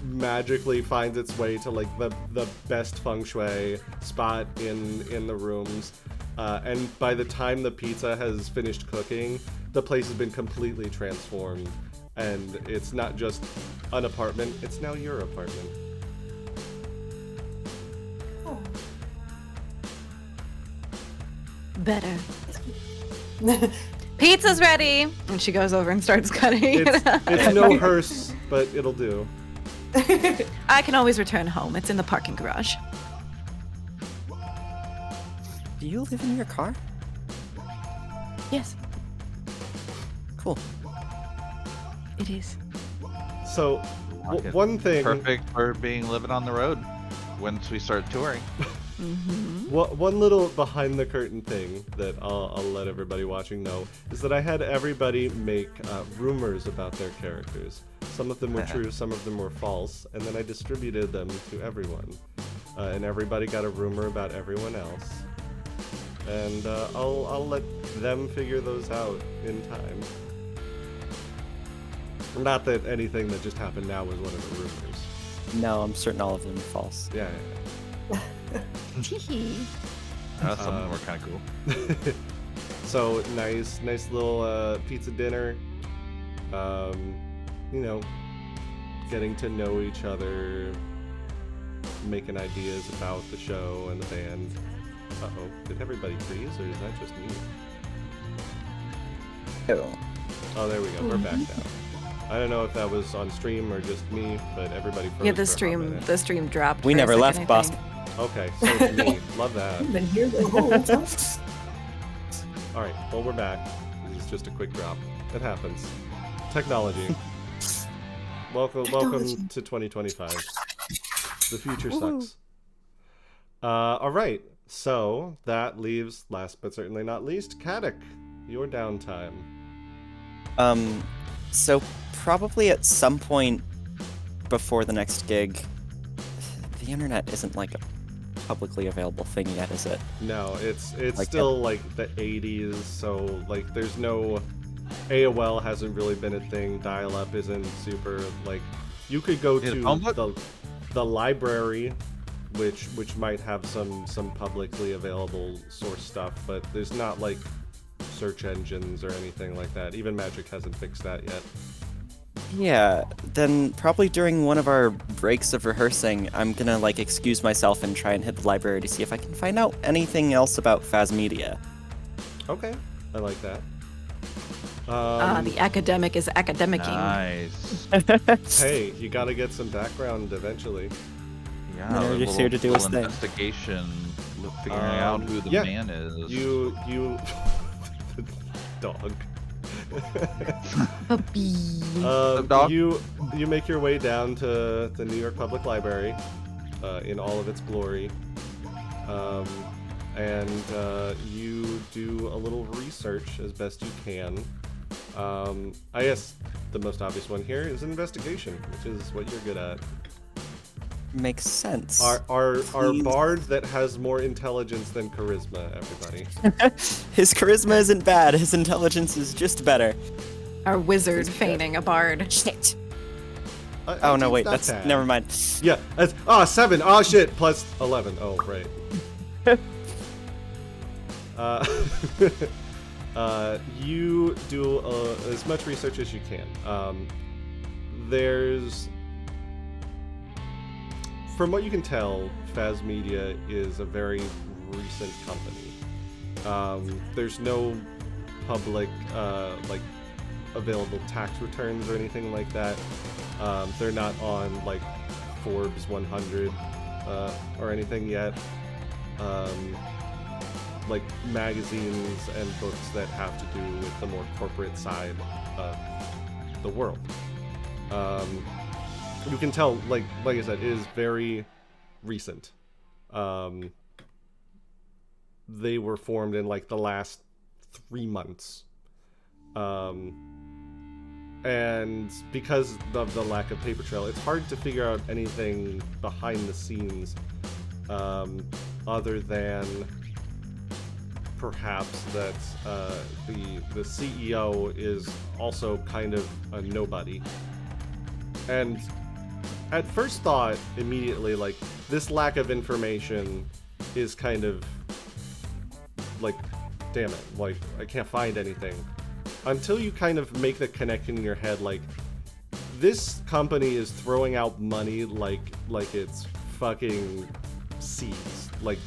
magically finds its way to like the best feng shui spot in the rooms. And by the time the pizza has finished cooking, the place has been completely transformed. And it's not just an apartment, it's now your apartment. Better. Pizza's ready. And she goes over and starts cutting It's, it up. it's no hearse, but it'll do. I can always return home. It's in the parking garage. Do you live in your car? Yes, Cool. it is. So, Like it. one thing, Perfect for being living on the road once we start touring. one little behind the curtain thing that I'll let everybody watching know is that I had everybody make rumors about their characters. Some of them were true, some of them were false, and then I distributed them to everyone. and everybody got a rumor about everyone else. And I'll let them figure those out in time. Not that anything that just happened now was one of the rumors. No, I'm certain all of them are false. Yeah. Teehee. Some of them were kind of cool. So nice little pizza dinner. You know, getting to know each other, making ideas about the show and the band. Uh-oh, did everybody freeze, or is that just me? Oh, there we go. We're back now. I don't know if that was on stream or just me, but everybody froze. Yeah, for a hot minute. the stream dropped. We for a never second, left, I boss. think. Okay, so it's me. Love that. I've been here the whole time. All right, well, we're back. This is just a quick drop. It happens. Technology. Welcome to 2025. The future sucks. All right, so that leaves, last but certainly not least, Kadok, your downtime. So probably at some point before the next gig, the internet isn't like a publicly available thing yet, is it? No, it's Like still like the 80s, so like there's no AOL hasn't really been a thing. Dial-up isn't super like you could go Yeah, to phone book? the library, which might have some publicly available source stuff, but there's not like search engines or anything like that. Even Magic hasn't fixed that yet. Yeah, then probably during one of our breaks of rehearsing, I'm gonna like excuse myself and try and hit the library to see if I can find out anything else about Phas Media. Okay, I like that. The academic is academicing. Nice. Hey, you gotta get some background eventually. Yeah, No, a just here to do his little thing. investigation, figuring out who the yeah, man is. You dog. Puppy. Dog. You make your way down to the New York Public Library in all of its glory, and you do a little research as best you can. I guess the most obvious one here is investigation, which is what you're good at. Makes sense. Our Please. bard that has more intelligence than charisma, everybody. His charisma isn't bad, his intelligence is just better. Our wizard feigning a bard. Shit. I Oh no, think wait, not that's bad. never mind. Yeah, that's 7. Oh shit, plus 11. Oh right. You do as much research as you can. There's, from what you can tell, Phas Media is a very recent company. There's no public like available tax returns or anything like that. They're not on like Forbes 100 or anything yet. Like magazines and books that have to do with the more corporate side of the world. You can tell, like I said, it is very recent. They were formed in like the last 3 months. And because of the lack of paper trail, it's hard to figure out anything behind the scenes other than perhaps that the CEO is also kind of a nobody. And at first thought, immediately, like, this lack of information is kind of like, damn it, like, I can't find anything. Until you kind of make the connection in your head, like, this company is throwing out money like it's fucking seeds. Like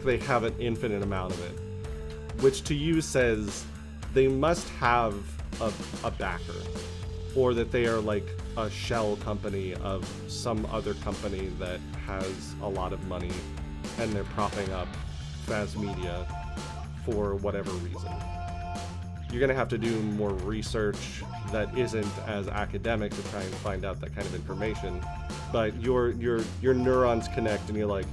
they have an infinite amount of it. Which to you says they must have a backer. Or that they are like a shell company of some other company that has a lot of money and they're propping up Phas Media for whatever reason. You're gonna have to do more research that isn't as academic to try and find out that kind of information, but your neurons connect and you're like,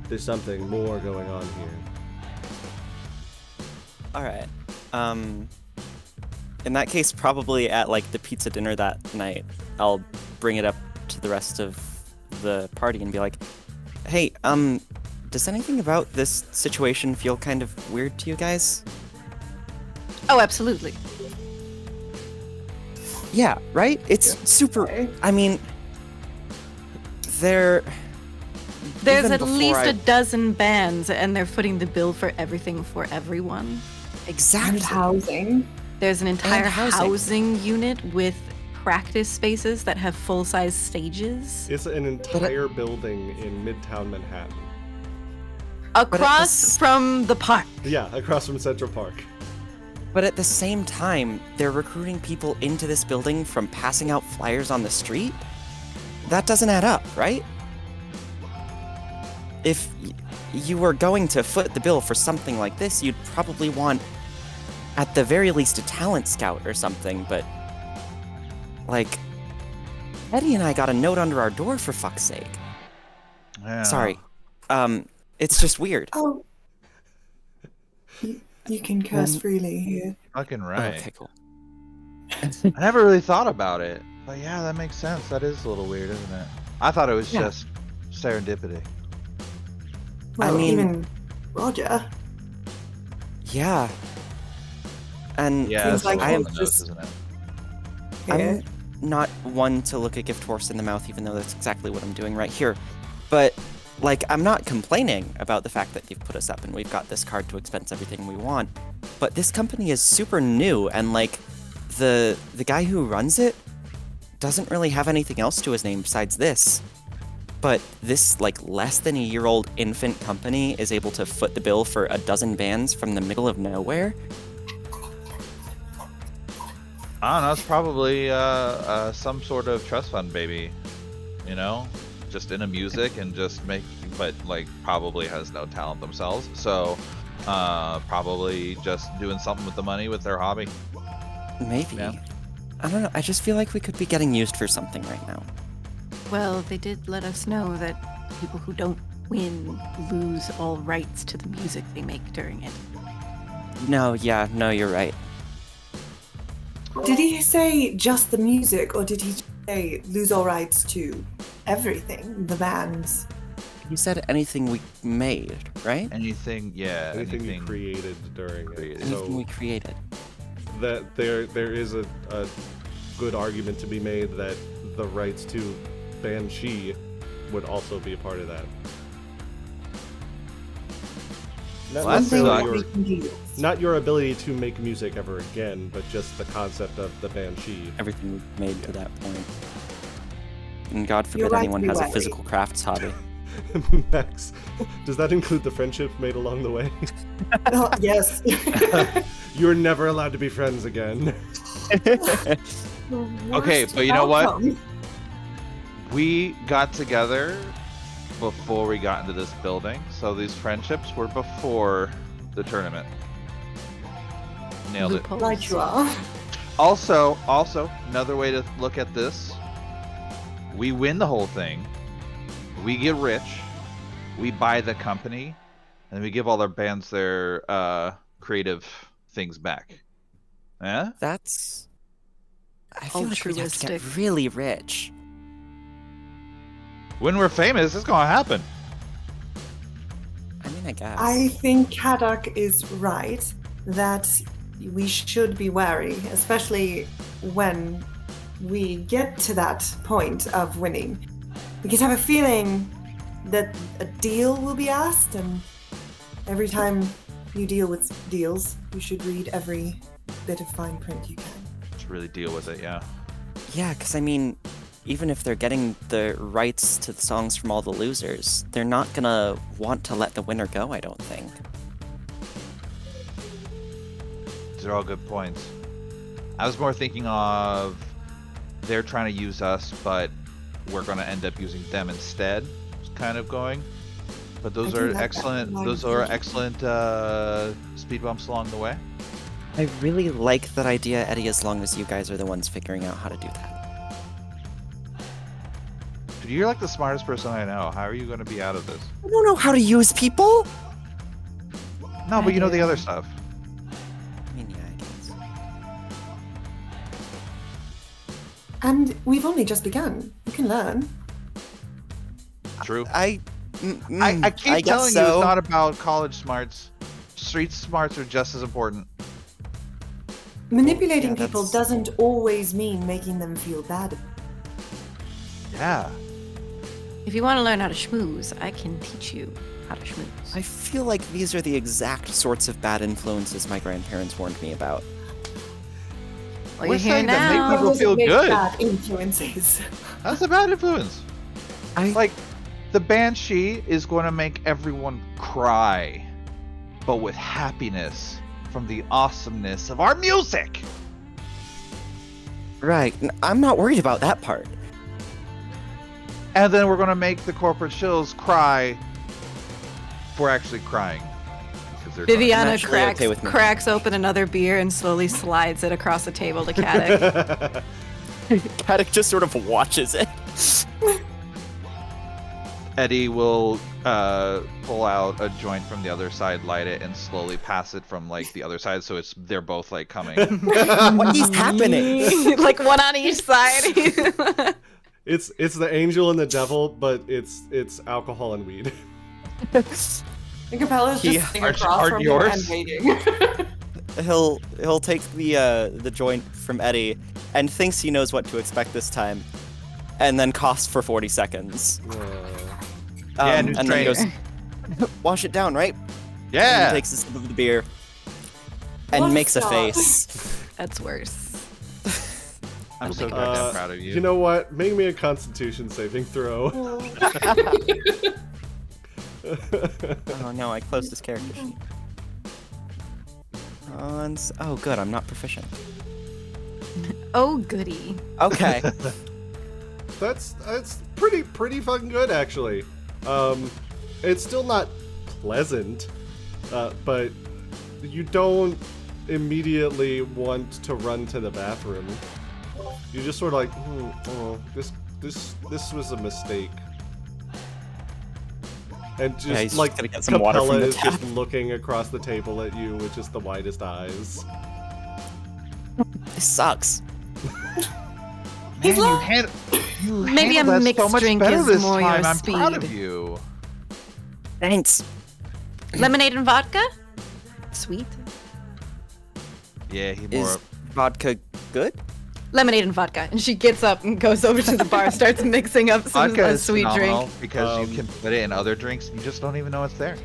there's something more going on here. Alright. In that case, probably at like the pizza dinner that night, I'll bring it up to the rest of the party and be like, "Hey, does anything about this situation feel kind of weird to you guys?" Oh, absolutely. Yeah, right? It's super. Okay. I mean, there's There's at least a dozen bands, and they're footing the bill for everything for everyone. exactly. And housing. There's an entire housing. housing unit with practice spaces that have full-size stages. It's an entire building in Midtown Manhattan. Across from the park. Yeah, across from Central Park. But at the same time, they're recruiting people into this building from passing out flyers on the street? That doesn't add up, right? If you were going to foot the bill for something like this, you'd probably want, at the very least, a talent scout or something, but... Like, Eddie and I got a note under our door, for fuck's sake. Yeah. Sorry. It's just weird. Oh. You can curse freely here. Fucking right. Okay, cool. I never really thought about it. But yeah, that makes sense. That is a little weird, isn't it? I thought it was Yeah. just serendipity. Well, mean- even Roger. Yeah. And Yeah, Seems that's like a I am little just- isn't it? Here. I'm not one to look a gift horse in the mouth, even though that's exactly what I'm doing right here. But, like, I'm not complaining about the fact that you've put us up and we've got this card to expense everything we want. But this company is super new, and, like, the guy who runs it doesn't really have anything else to his name besides this. But this, like, less than a year-old infant company is able to foot the bill for a dozen bands from the middle of nowhere. I don't know. It's probably some sort of trust fund baby. You know, just into music and just make, but like probably has no talent themselves. So probably just doing something with the money with their hobby. Maybe. Yeah. I don't know. I just feel like we could be getting used for something right now. Well, they did let us know that people who don't win lose all rights to the music they make during it. No, you're right. Did he say just the music, or did he say lose all rights to everything, the bands? You said anything we made, right? Anything, yeah. Anything you created during created. it. Anything So we created. that there is a good argument to be made that the rights to Banshee would also be a part of that. Not Well, that necessarily sucks. your, not your ability to make music ever again, but just the concept of the Banshee. Everything we've made to that point. And God You're forbid right anyone to be has a wary. physical crafts hobby. Max, does that include the friendship made along the way? Oh, yes. You're never allowed to be friends again. Okay, Worst but you know what? outcome. We got together before we got into this building, so these friendships were before the tournament. Nailed it. Loopholes. Right you are. Also, another way to look at this, we win the whole thing, we get rich, we buy the company, and we give all our bands their creative things back. Yeah? That's... I feel like we'd have to get Altruistic. really rich. When we're famous, it's gonna happen. I mean, I guess. I think Kadak is right that we should be wary, especially when we get to that point of winning. Because I have a feeling that a deal will be asked, and every time you deal with deals, you should read every bit of fine print you can. Let's really deal with it, yeah. Yeah, because I mean, even if they're getting the rights to the songs from all the losers, they're not gonna want to let the winner go, I don't think. These are all good points. I was more thinking of they're trying to use us, but we're going to end up using them instead. Kind of going. But those I do are like that excellent. line Those of are thinking. excellent speed bumps along the way. I really like that idea, Eddie, as long as you guys are the ones figuring out how to do that. Dude, you're like the smartest person I know. How are you going to be out of this? I don't know how to use people! No, but you know the do. other stuff. I mean, yeah, I guess. And we've only just begun. You can learn. True. I keep telling you it's not about college smarts. Street smarts are just as important. Manipulating Yeah, people that's- doesn't always mean making them feel bad. Yeah. If you want to learn how to schmooze, I can teach you how to schmooze. I feel like these are the exact sorts of bad influences my grandparents warned me about. Well, We're you're here saying that make now. people Doesn't feel make good. bad influences. That's a bad influence. I Like, the Banshee is going to make everyone cry, but with happiness from the awesomeness of our music. right. I'm not worried about that part. And then we're going to make the corporate shills cry for actually crying. Because they're crying. Viviana actually okay with me. cracks open another beer and slowly slides it across the table to Caddick. Caddick just sort of watches it. Eddie will pull out a joint from the other side, light it, and slowly pass it from like the other side, so they're both like coming. What is happening? Like one on each side. It's the angel and the devil, but it's alcohol and weed. And Capella's He- just sitting Are- across are from yours? him and waiting. He'll take the joint from Eddie and thinks he knows what to expect this time, and then coughs for 40 seconds. Yeah, new and then strain. goes, wash it down, right? And Yeah. he takes a sip of the beer and What makes a the- face. That's worse. I'm so Uh, goddamn proud of you. You know what? Make me a Constitution saving throw. Oh no, I closed this character sheet. Oh good, I'm not proficient. Oh, goody. Okay. That's pretty fucking good actually. It's still not pleasant, but you don't immediately want to run to the bathroom. You just sort of like, this was a mistake. And just he's just like gonna get some water from Capella the is just tap. looking across the table at you with just the widest eyes. This sucks. Man, you Maybe a handled that so mixed much drink better is this more your time. I'm proud of speed. you. Thanks. Lemonade and vodka? Sweet. Yeah, he more. Is vodka good? Lemonade and vodka. And she gets up and goes over to the bar, starts mixing up some Vodka a is sweet phenomenal drink. because you can put it in other drinks and you just don't even know it's there.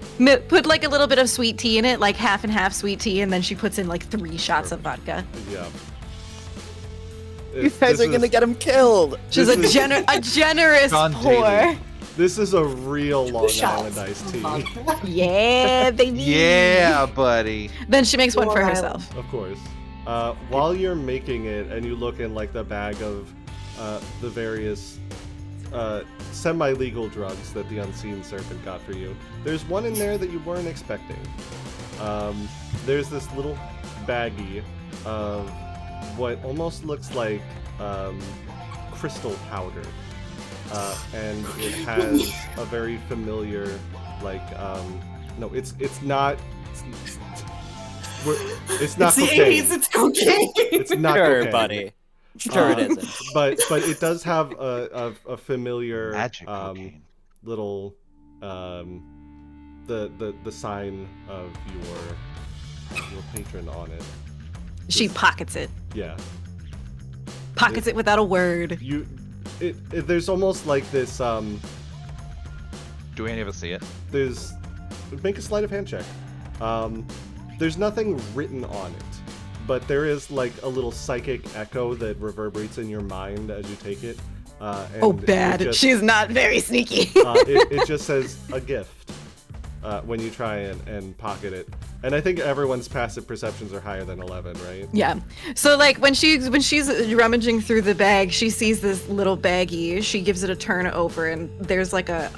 Put like a little bit of sweet tea in it, like half and half sweet tea, and then she puts in like 3 shots of vodka. Yeah. You guys are gonna get him killed. She's This a, is- a generous John pour. Daly. This is a real Long Shots Island iced of tea. vodka. Yeah, baby. Yeah, buddy. Then she makes one for Long herself. Of course. While you're making it and you look in like the bag of the various semi-legal drugs that the Unseen Serpent got for you, there's one in there that you weren't expecting. There's this little baggie of what almost looks like crystal powder. And it has a very familiar, like, no, it's not. It's not It's the cocaine. 80s, it's cocaine. It's not Sure, cocaine. buddy. Sure it isn't. But it does have a familiar Magic cocaine. little the sign of your patron on it. She pockets it. Yeah. Pockets it without a word. There's almost like this Do any of us see it? there's make a sleight of hand check. There's nothing written on it, but there is like a little psychic echo that reverberates in your mind as you take it. And Oh, bad. It just, She's not very sneaky. it just says a gift when you try and pocket it. And I think everyone's passive perceptions are higher than 11, right? Yeah. So like when she's rummaging through the bag, she sees this little baggie. She gives it a turn over, and there's like an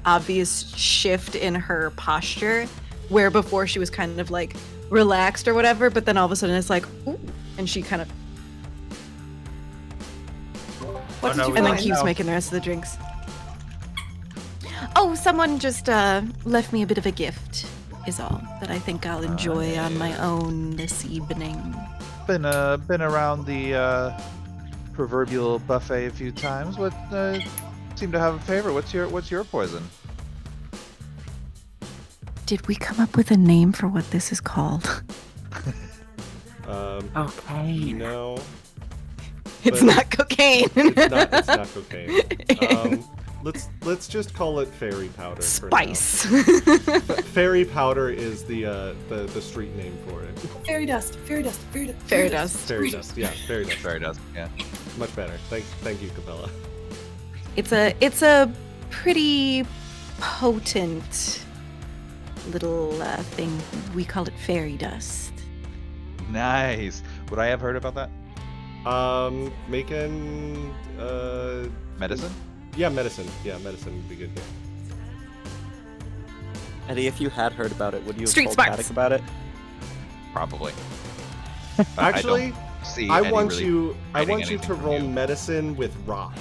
obvious shift in her posture, where before she was kind of like relaxed or whatever, but then all of a sudden it's like, ooh, and she kind of What did you and then find? keeps making the rest of the drinks. Oh, someone just left me a bit of a gift, is all, that I think I'll enjoy on my own this evening. Been around the proverbial buffet a few times. What seem to have a favorite. What's your poison? Did we come up with a name for what this is called? Okay. No. It's But not cocaine. It's not cocaine. Let's just call it fairy powder. Spice. For now. Fairy powder is the street name for it. Fairy dust. Fairy dust. Fairy dust. Fairy dust. Fairy dust. Yeah, fairy dust. Fairy dust. Yeah. Much better. Thank you, Capella. It's a pretty potent little thing. We call it fairy dust. Nice. Would I have heard about that? Making Medicine? Yeah, medicine. Yeah, medicine would be good here. Eddie, if you had heard about it, would you have Street told smarts. Paddock about it? Probably. Actually, See I any want really you hiding to anything from roll you. medicine with rock,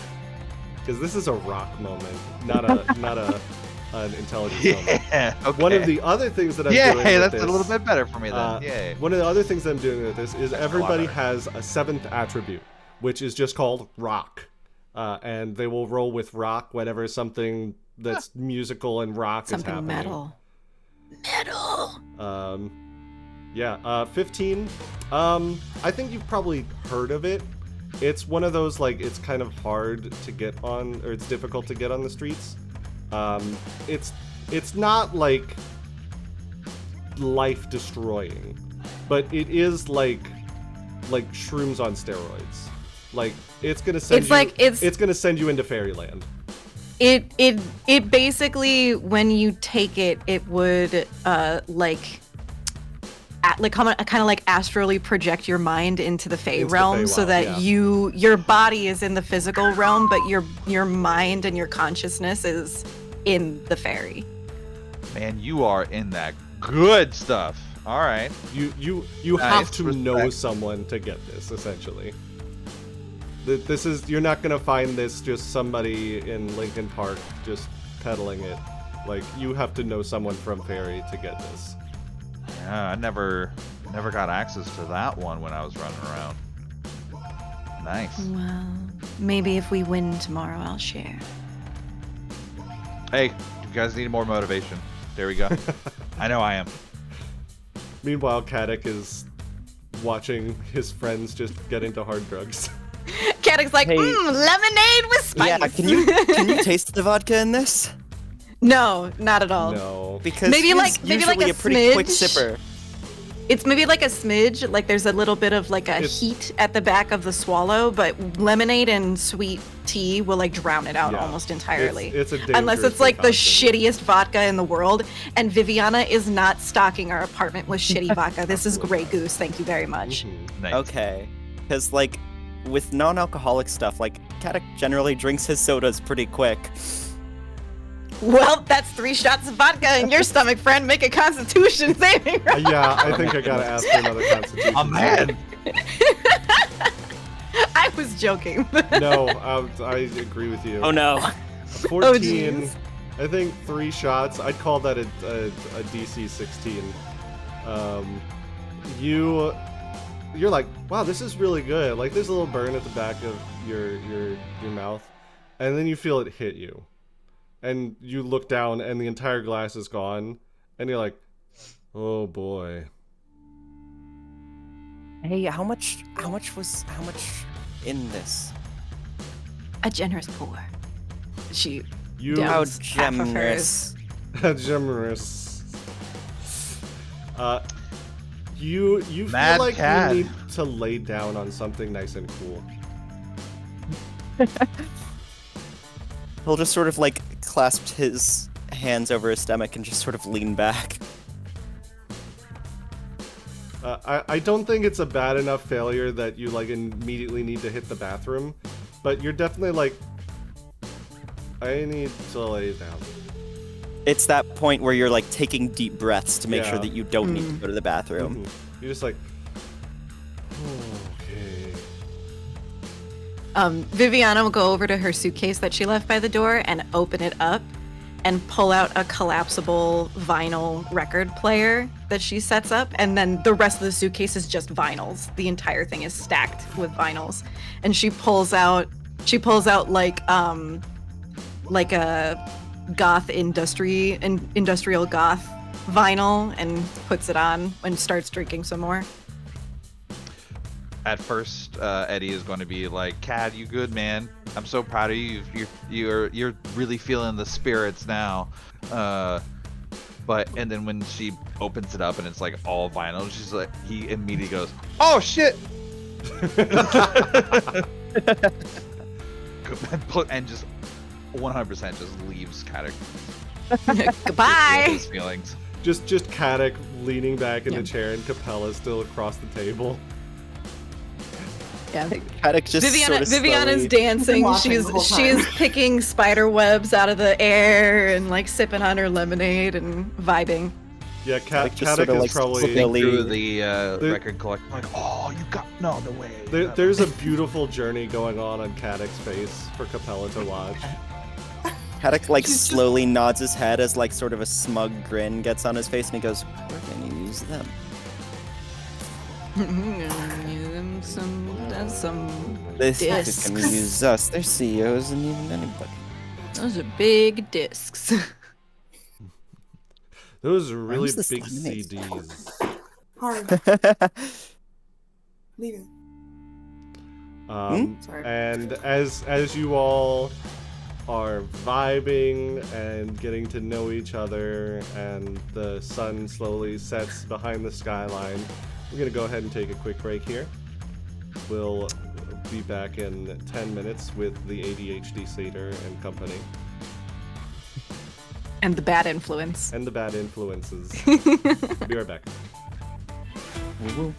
because this is a rock moment, not an intelligence moment. Yeah. Okay. One of the other things that I'm Yay, doing with that's this, a little bit better for me then. Yay. one of the other things that I'm doing with this is That's a lot everybody better. has a 7th attribute, which is just called rock, and they will roll with rock whenever something that's musical and rock Something is happening. metal. Metal. Yeah, 15. I think you've probably heard of it. It's one of those, like, it's kind of hard to get on, or it's difficult to get on the streets. It's not, like, life-destroying, but it is, like shrooms on steroids. Like, it's gonna send It's you, like- it's- gonna send you into fairyland. It basically, when you take it, it would kind of like astrally project your mind into the Fey Into the realm, so Feywild, that yeah. your body is in the physical realm, but your mind and your consciousness is in the fairy. Man, you are in that good stuff. All right. You Nice, have to know respect. someone to get this, essentially. This is, you're not gonna find this just somebody in Lincoln Park just peddling it. Like, you have to know someone from Fairy to get this. Yeah, I never got access to that one when I was running around. Nice. Well, maybe if we win tomorrow, I'll share. Hey, you guys need more motivation. There we go. I know I am. Meanwhile, Kadek is watching his friends just get into hard drugs. Caddick's like, Hey. lemonade with spice. Yeah, can you taste the vodka in this? No, not at all. No. Because Maybe he's like usually a a pretty quick smidge. sipper. It's maybe like a smidge, like there's a little bit of like a It's- heat at the back of the swallow, but lemonade and sweet tea will like drown it out Yeah. almost entirely. It's a Unless it's dangerous like the concoction. shittiest vodka in the world, and Viviana is not stocking our apartment with shitty vodka. This is Grey Goose, thank you very much. Mhm. Nice. Okay. Because, like, with non-alcoholic stuff, like, Kadek generally drinks his sodas pretty quick. Well, that's 3 shots of vodka in your stomach, friend. Make a Constitution saving throw. Yeah, I think I gotta ask for another constitution. Oh man. I was joking. No, I agree with you. Oh no. 14. jeez. I think 3 shots. I'd call that a DC 16. You're like, wow, this is really good. Like, there's a little burn at the back of your mouth, and then you feel it hit you, and you look down, and the entire glass is gone, and you're like, oh boy. Hey, how much in this? A generous pour. She You Yeah. How It's half of hers. generous. You feel Mad like cat. you need to lay down on something nice and cool. He'll just sort of, like, clasp his hands over his stomach and just sort of lean back. I don't think it's a bad enough failure that you like immediately need to hit the bathroom, but you're definitely like, I need to lay down. It's that point where you're, like, taking deep breaths to make sure Yeah. that you don't need to go to the bathroom. Mhm. You're just like, okay. Viviana will go over to her suitcase that she left by the door and open it up and pull out a collapsible vinyl record player that she sets up, and then the rest of the suitcase is just vinyls. The entire thing is stacked with vinyls. And she pulls out like like a industrial goth vinyl and puts it on and starts drinking some more. At first, Eddie is going to be like, "Cad, you good, man? I'm so proud of you. You're really feeling the spirits now." And then when she opens it up and it's like all vinyl, she's like, he immediately goes, "Oh shit!" and just 100% just leaves Caddick. Goodbye. His feelings. Just Caddick leaning back in Yeah. the chair and Capella still across the table. Yeah. Caddick just sort of Viviana's slowly- dancing. Watching She's the whole time. she's picking spider webs out of the air and like sipping on her lemonade and vibing. Yeah, Like, just Caddick sorta, is like, probably... slowly- Through the record collection, like, "Oh, you got no the way." There's a beautiful journey going on Caddick's face for Capella to watch. Caddick like She's just- slowly nods his head as like sort of a smug grin gets on his face, and he goes, "We're gonna use them." some They Discs. can use us. They're CEOs and even anybody. Those are big discs. Those are really was this big lemonade? CDs. Hard. Leave it. Sorry. And as you all are vibing and getting to know each other, and the sun slowly sets behind the skyline, we're gonna go ahead and take a quick break here. We'll be back in 10 minutes with the ADHD Satyr and company, And the bad influence. and the bad influences. Be right back. Woo-woo.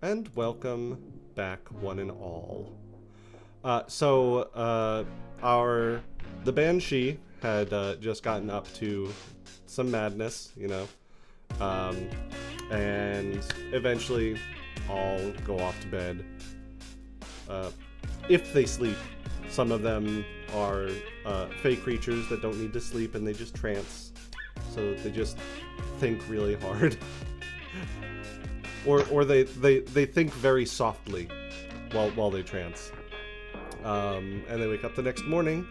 and welcome back, one and all. The Banshee had just gotten up to some madness, and eventually all go off to bed. If they sleep, some of them are fey creatures that don't need to sleep and they just trance, so they just think really hard. Or they think very softly while they trance. And they wake up the next morning,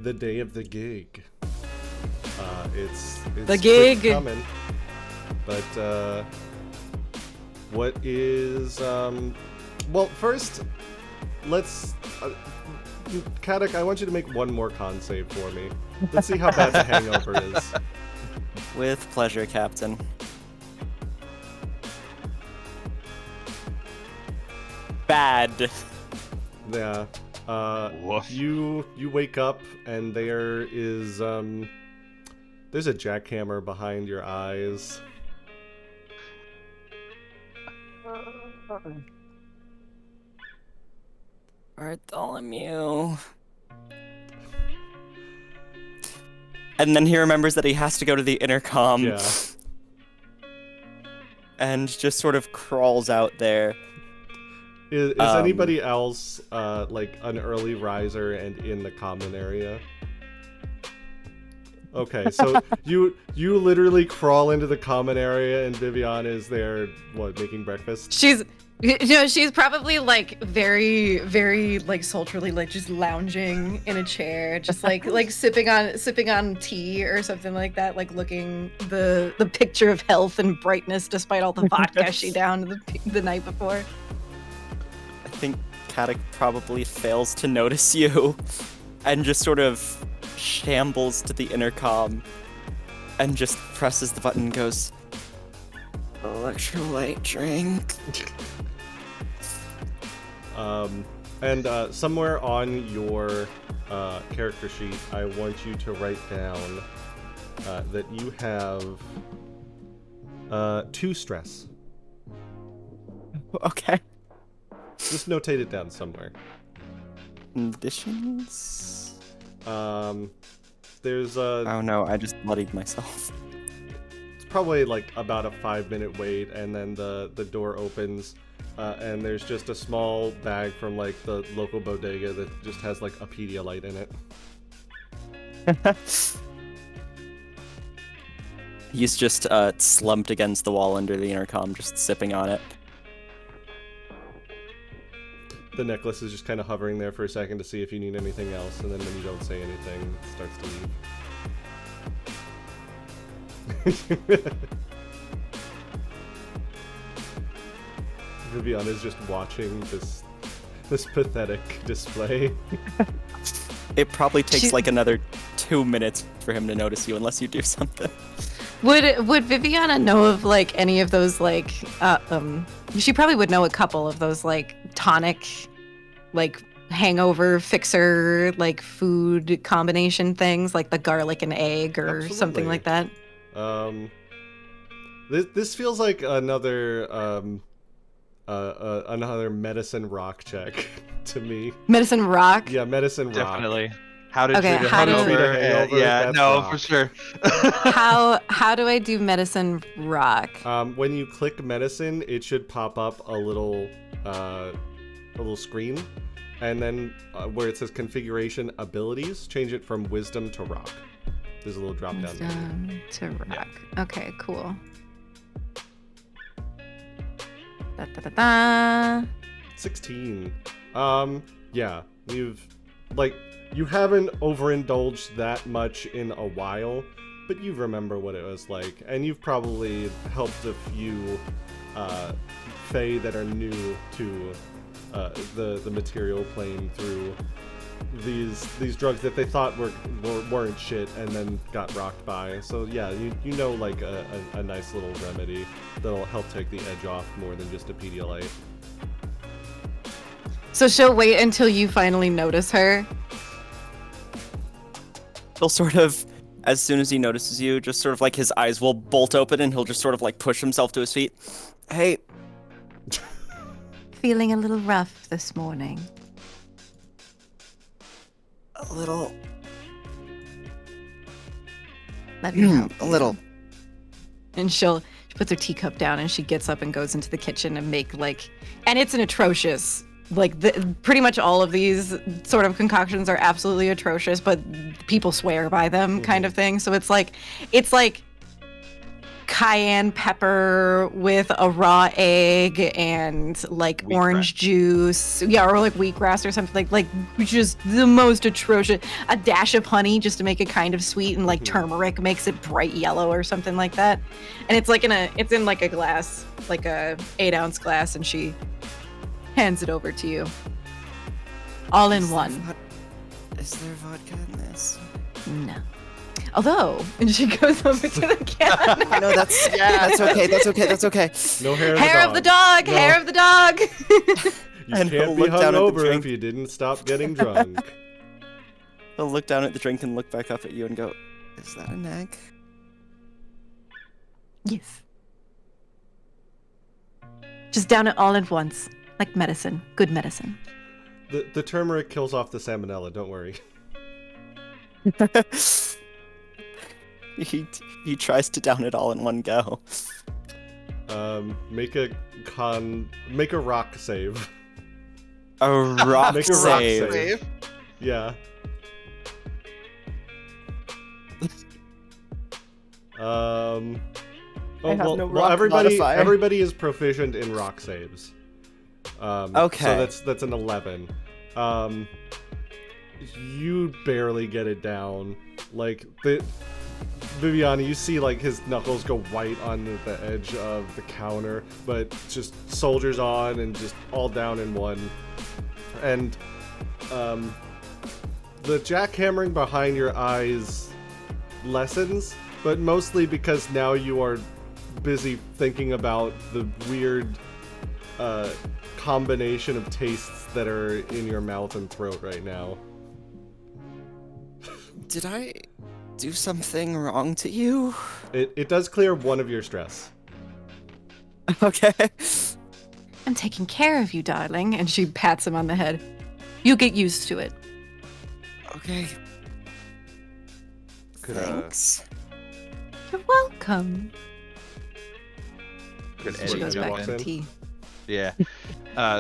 the day of the gig. It's the gig quick coming. But what is well, first let's Kadak, I want you to make one more con save for me. Let's see how bad the hangover is. With pleasure, Captain. Bad. Yeah. Woof. You wake up and there is there's a jackhammer behind your eyes. Bartholomew. And then he remembers that he has to go to the intercom. Yeah. And just sort of crawls out there. Is anybody else like an early riser and in the common area? Okay, so you literally crawl into the common area and Vivian is there, making breakfast? She's probably like very, very like sultrily, like just lounging in a chair, just like sipping on tea or something like that, like looking the picture of health and brightness despite all the vodka she downed the night before. I think Kadak probably fails to notice you and just sort of shambles to the intercom and just presses the button and goes, "Electrolyte drink." And somewhere on your character sheet, I want you to write down that you have 2 stress. Okay. Just notate it down somewhere. Conditions? There's Oh no, I just bloodied myself. it's probably like about a 5-minute wait, and then the door opens, and there's just a small bag from like the local bodega that just has like a Pedialyte in it. He's just slumped against the wall under the intercom, just sipping on it. The necklace is just kind of hovering there for a second to see if you need anything else, and then when you don't say anything, it starts to leave. Vivian is just watching this pathetic display. It probably takes like another 2 minutes for him to notice you unless you do something. Would Viviana know of like any of those like she probably would know a couple of those like tonic, like hangover fixer, like food combination things, like the garlic and egg or something like that. This feels like another medicine rock check to me. Medicine rock? Yeah, medicine rock. Definitely. How to Okay, treat a how to- hangover? Treat a hangover, Yeah, that's no, rock. for sure. How do I do medicine rock? When you click medicine, it should pop up a little screen, and then where it says configuration abilities, change it from wisdom to rock. There's a little drop down there. Wisdom to rock. Okay, cool. Da, da, da, da. 16. Yeah, you haven't overindulged that much in a while, but you remember what it was like, and you've probably helped a few Fae that are new to the material plane through these drugs that they thought weren't shit and then got rocked by. So yeah, you know, like a nice little remedy that'll help take the edge off more than just a Pedialyte. So she'll wait until you finally notice her. He'll sort of, as soon as he notices you, just sort of like his eyes will bolt open and he'll just sort of like push himself to his feet. Hey, feeling a little rough this morning? A little. Let me help A you. little. And she puts her teacup down and she gets up and goes into the kitchen and and it's an atrocious, pretty much all of these sort of concoctions are absolutely atrocious, but people swear by them kind of thing. So it's like cayenne pepper with a raw egg and like Wheatgrass. orange juice, or like wheatgrass or something like just the most atrocious. A dash of honey just to make it kind of sweet, and like turmeric makes it bright yellow or something like that. And it's in like a glass, like a 8-ounce glass, and she hands it over to you, all in one. Is there vodka in this? No. Although, and she goes over to the counter. I know that's okay. That's okay. No hair. Hair of the dog. No. Hair of the dog. You And can't he'll be look down at the hungover drink. if you didn't stop getting drunk. He'll look down at the drink and look back up at you and go, "Is that an egg?" Yes. Just down it all at once, like medicine. Good medicine. The turmeric kills off the salmonella. Don't worry. He tries to down it all in one go. Make a rock save. A rock Make a rock save. save. Yeah. I have no rock modifier. everybody is proficient in rock saves. Okay. So that's an 11. You barely get it down. Like Viviana, you see like his knuckles go white on the edge of the counter, but just soldiers on and just all down in one. And the jackhammering behind your eyes lessens, but mostly because now you are busy thinking about the weird combination of tastes that are in your mouth and throat right now. Did I do something wrong to you? It does clear one of your stress. Okay. I'm taking care of you, darling. And she pats him on the head. You get used to it. Okay. Thanks. You're welcome. Could She Eddie goes jump back in? to tea. Yeah.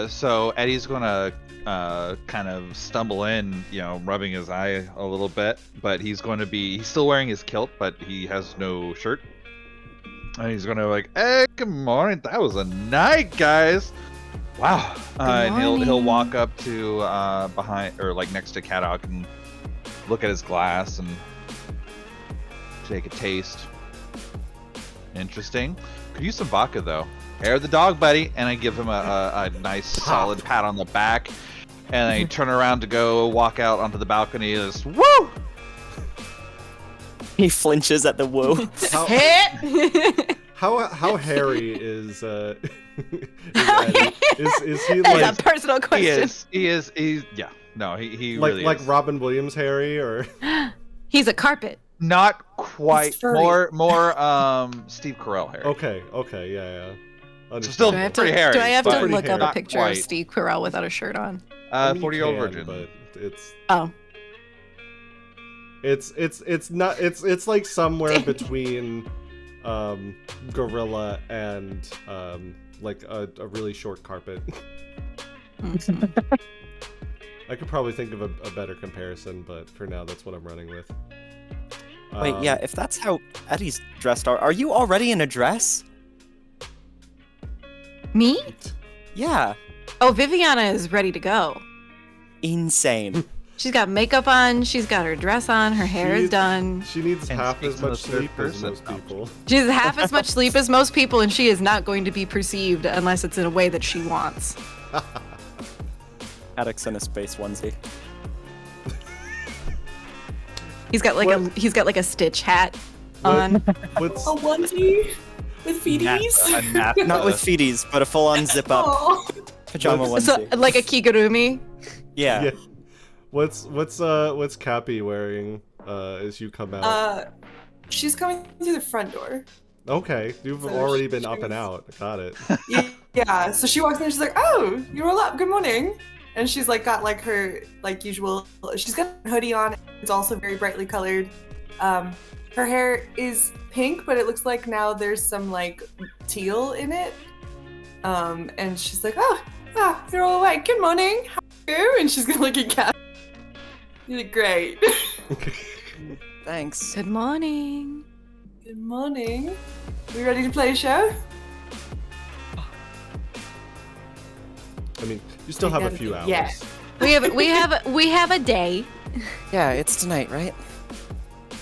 So Eddie's gonna kind of stumble in, rubbing his eye a little bit, but he's still wearing his kilt, but he has no shirt. And he's gonna hey, good morning. That was a night, guys. Wow. And he'll morning. walk up to behind or like next to Kadok and look at his glass and take a taste. Interesting. Could use some vodka though. Hair of the dog, buddy. And I give him a nice solid pat on the back. And I turn around to go walk out onto the balcony and just, woo! He flinches at the woo. Hit! How hairy is Eddie? Is he like That's a personal question. He's yeah. No, he like really like is. Robin Williams hairy or He's a carpet. Not quite. He's furry. More Steve Carell hair. okay, yeah. Still Do I have pretty to, hairy. do I have to but- look up Not a picture quite. of Steve Carell without a shirt on? I mean, you 40-year-old can, virgin. but it's Oh. it's like somewhere between gorilla and like a really short carpet. I could probably think of a better comparison, but for now that's what I'm running with. Wait, yeah, if that's how Eddie's dressed, are you already in a dress? Me? Yeah. Oh, Viviana is ready to go. Insane. She's got makeup on, she's got her dress on, her hair is done. She needs And half speaks as in the much third sleep as person. most people. She has half as much sleep as most people, and she is not going to be perceived unless it's in a way that she wants. Addicts in a space onesie. He's got like a Stitch hat on. What's A onesie with feeties? Not with feeties, but a full-on zip-up Oh. pajama What's- onesie. So, like a Kigurumi. Yeah. yeah. What's Cappy wearing as you come out? She's coming through the front door. Okay, you've so already been she's- up and out. Got it. Yeah, so she walks in and she's like, "Oh, you roll up. Good morning." And she's like got like her like usual. She's got a hoodie on. It's also very brightly colored. Her hair is pink, but it looks like now there's some like teal in it. And she's like, "Oh, you're all awake. Good morning. How are you?" And she's gonna look at Cat. You look great. Thanks. Good morning. Good morning. We ready to play a show? I mean, you still have a few hours. Yeah. We have a day. Yeah, it's tonight, right?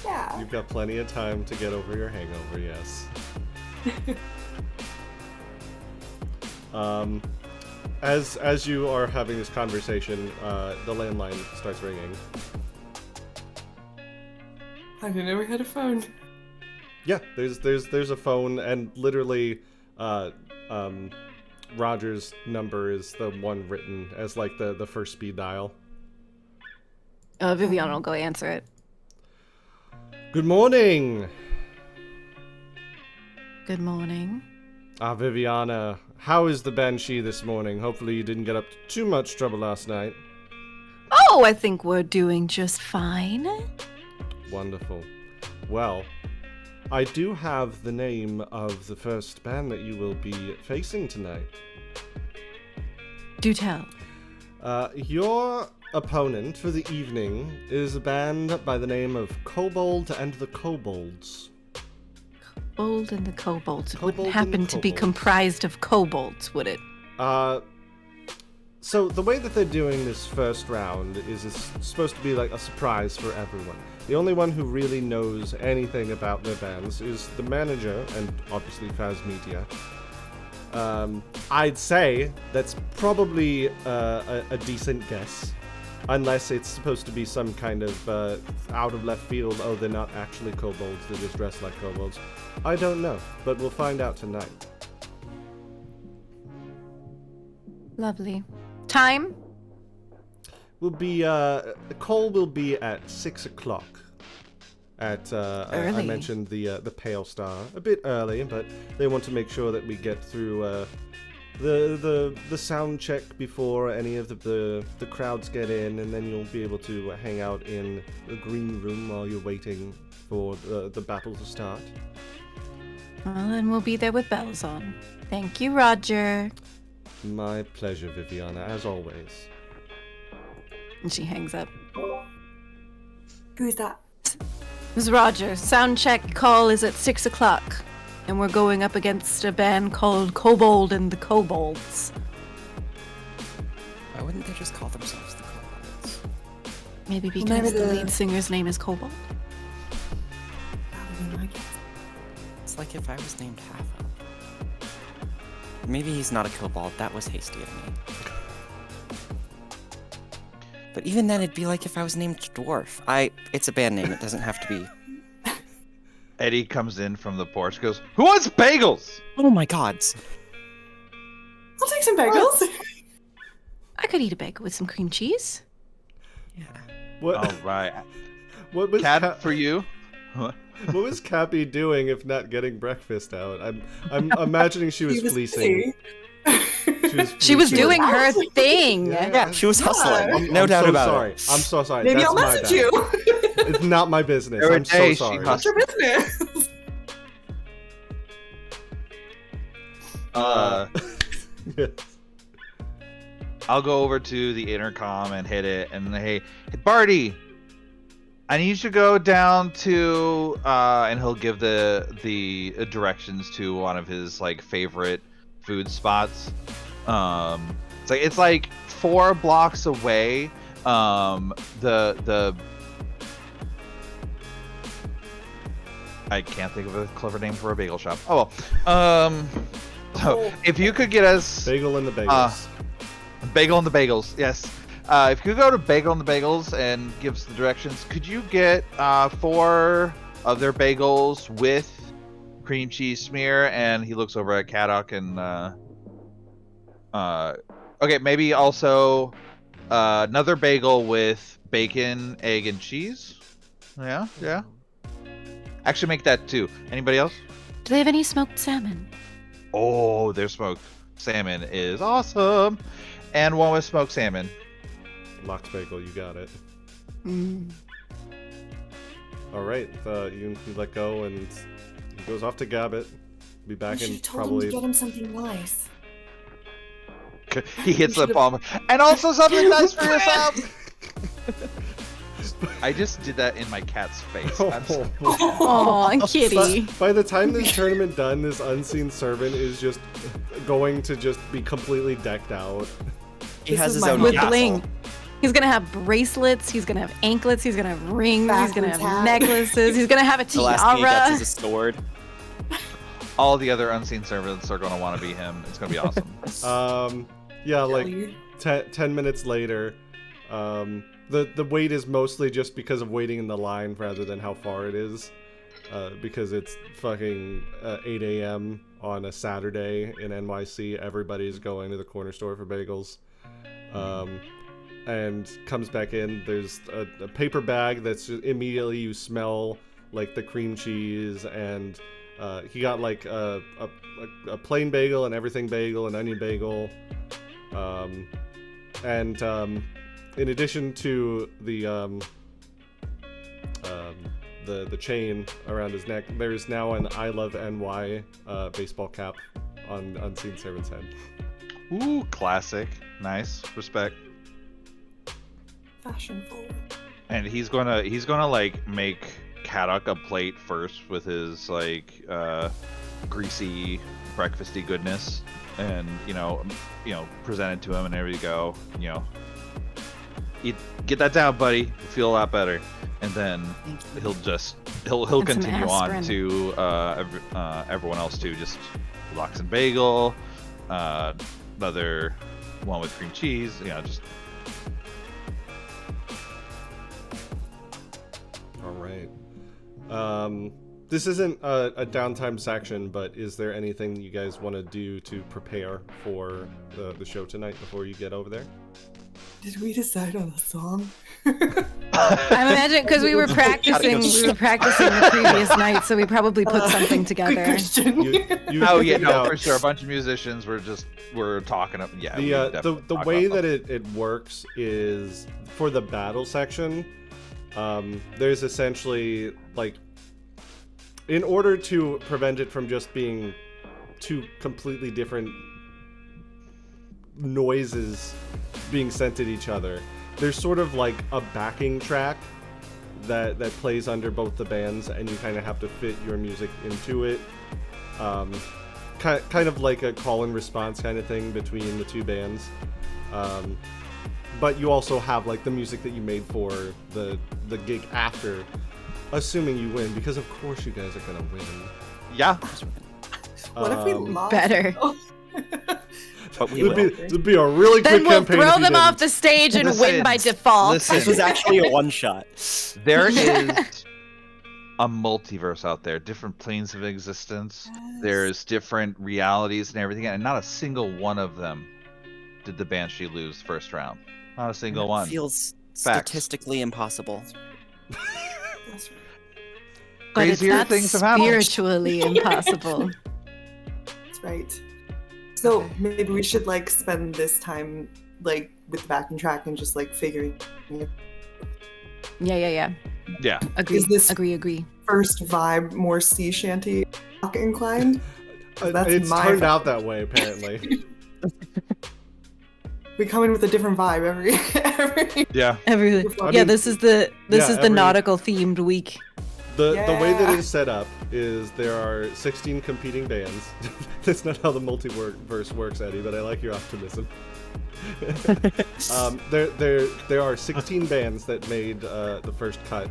Yeah. You've got plenty of time to get over your hangover, yes. As you are having this conversation, the landline starts ringing. I didn't know we had a phone. Yeah, there's a phone, and literally, Roger's number is the one written as like the first speed dial. Viviana will go answer it. Good morning. Good morning. Viviana, how is the Banshee this morning? Hopefully you didn't get up to too much trouble last night. Oh, I think we're doing just fine. Wonderful. Well, I do have the name of the first band that you will be facing tonight. Do tell. Your opponent for the evening is a band by the name of Kobold and the Kobolds. Kobold and the Kobolds. It Kobold wouldn't and happen the to be Kobolds. comprised of kobolds, would it? So the way that they're doing this first round is it's supposed to be like a surprise for everyone. The only one who really knows anything about their bands is the manager and obviously Faz Media. I'd say that's probably a decent guess, unless it's supposed to be some kind of out of left field. Oh, they're not actually kobolds; they're just dressed like kobolds. I don't know, but we'll find out tonight. Lovely. Time? Will be Cole will be at 6 o'clock. At I Early. mentioned the Pale Star a bit early, but they want to make sure that we get through the sound check before any of the crowds get in, and then you'll be able to hang out in the green room while you're waiting for the battle to start. Well, then we'll be there with bells on. Thank you, Roger. My pleasure, Viviana, as always. And she hangs up. Who's that? This is Roger. Sound check call is at 6 o'clock. And we're going up against a band called Kobold and the Kobolds. Why wouldn't they just call themselves the Kobolds? Maybe because maybe the the- lead singer's name is Kobold. That would be my guess. It's like if I was named Half-Elf. Maybe he's not a kobold. That was hasty of me. But even then, it'd be like if I was named Dwarf. It's a band name. It doesn't have to be. Eddie comes in from the porch, goes, "Who wants bagels?" Oh my gods. I'll take some bagels. I could eat a bagel with some cream cheese. Yeah. What? All right, What was cat for you. What? What was Cappy doing if not getting breakfast out? I'm imagining she was He was fleecing. busy. She was fleecing. doing her thing. Yeah, she was hustling. I'm no doubt so about sorry. it. I'm so sorry. Maybe That's I'll my message bad. you. It's not my business. Every I'm so day she sorry. What's your business? Yes. I'll go over to the intercom and hit it, and hey, Barty, I need you to go down to, and he'll give the directions to one of his like favorite food spots. It's like 4 blocks away. The I can't think of a clever name for a bagel shop. Oh well. So if you could get us Bagel and the bagels. Bagel and the Bagels, yes. If you go to Bagel and the Bagels and give us the directions, could you get 4 of their bagels with cream cheese smear? And he looks over at Kadok and okay, maybe also another bagel with bacon, egg, and cheese. Yeah. Actually, make that 2. Anybody else? Do they have any smoked salmon? Oh, they're smoked. salmon is awesome, and one with smoked salmon. Lox Bagel, you got it. Mm. All right, you let go, and he goes off to Gabbit. Be back You in should have told him probably. to get him something nice. He hits the should've- palm, and also something nice for yourself. I just did that in my cat's face. I'm sorry. Aw, kitty. By the time this tournament done, this unseen servant is just going to just be completely decked out. He This has is his my own With castle. bling. He's gonna have bracelets, he's gonna have anklets, he's gonna have rings, he's gonna have Backwards hat. necklaces, he's gonna have a The last thing he gets tiara. is a sword. All the other unseen servants are going to want to be him. It's going to be awesome. Yeah, like Failure. 10 minutes later, the wait is mostly just because of waiting in the line rather than how far it is, because it's fucking 8 a.m. on a Saturday in NYC. Everybody's going to the corner store for bagels, and comes back in. There's a paper bag that's just, immediately you smell like the cream cheese, and he got like a plain bagel, and everything bagel, and onion bagel. And in addition to the chain around his neck, there's now an I Love NY baseball cap on Unseen Servant's head. Ooh, classic. Nice. Respect. Fashion forward. And he's gonna like make Kadok a plate first with his like greasy breakfasty goodness, and you know present it to him, and there you go. Get that down, buddy. You'll feel a lot better. And then he'll some continue on aspirin. to everyone else too. Just lox and bagel, another one with cream cheese. Just. All right. This isn't a downtime section, but is there anything that you guys want to do to prepare for the show tonight before you get over there? Did we decide on a song? I'm imagining because we were practicing the previous night, so we probably put something Good together. question. Oh yeah, figured no, out for sure. A bunch of musicians were talking up. Yeah, we definitely the talk way about that it works is for the battle section. There's essentially like, in order to prevent it from just being two completely different noises being sent at each other, there's sort of like a backing track that plays under both the bands, and you kind of have to fit your music into it. Kind of like a call and response kind of thing between the two bands. But you also have like the music that you made for the gig after, assuming you win, because of course you guys are gonna win. Yeah, What if we lost? Better. But we will. It'd be a really Then quick we'll campaign. throw if you them off didn't. the stage and Listen, win by default. listen. This was actually a one-shot. there is a multiverse out there, different planes of existence. There's different realities and everything, and not a single one of them did the Banshee lose first round. Not a single one. Feels Facts. statistically impossible. That's right. But it's Crazier not things have happened. spiritually impossible. That's right. So maybe we should like spend this time like with the backing track and just like figuring it. Yeah. Yeah. Agree. Is this- Agree. First vibe more sea shanty rock inclined. That's It's my turned vibe. out that way apparently. We come in with a different vibe every Yeah. Everything. I yeah, mean, this is the every- nautical themed week. The way that Yeah. it is set up is there are 16 competing bands. That's not how the multiverse works, Eddie, but I like your optimism. There are 16 bands that made the first cut.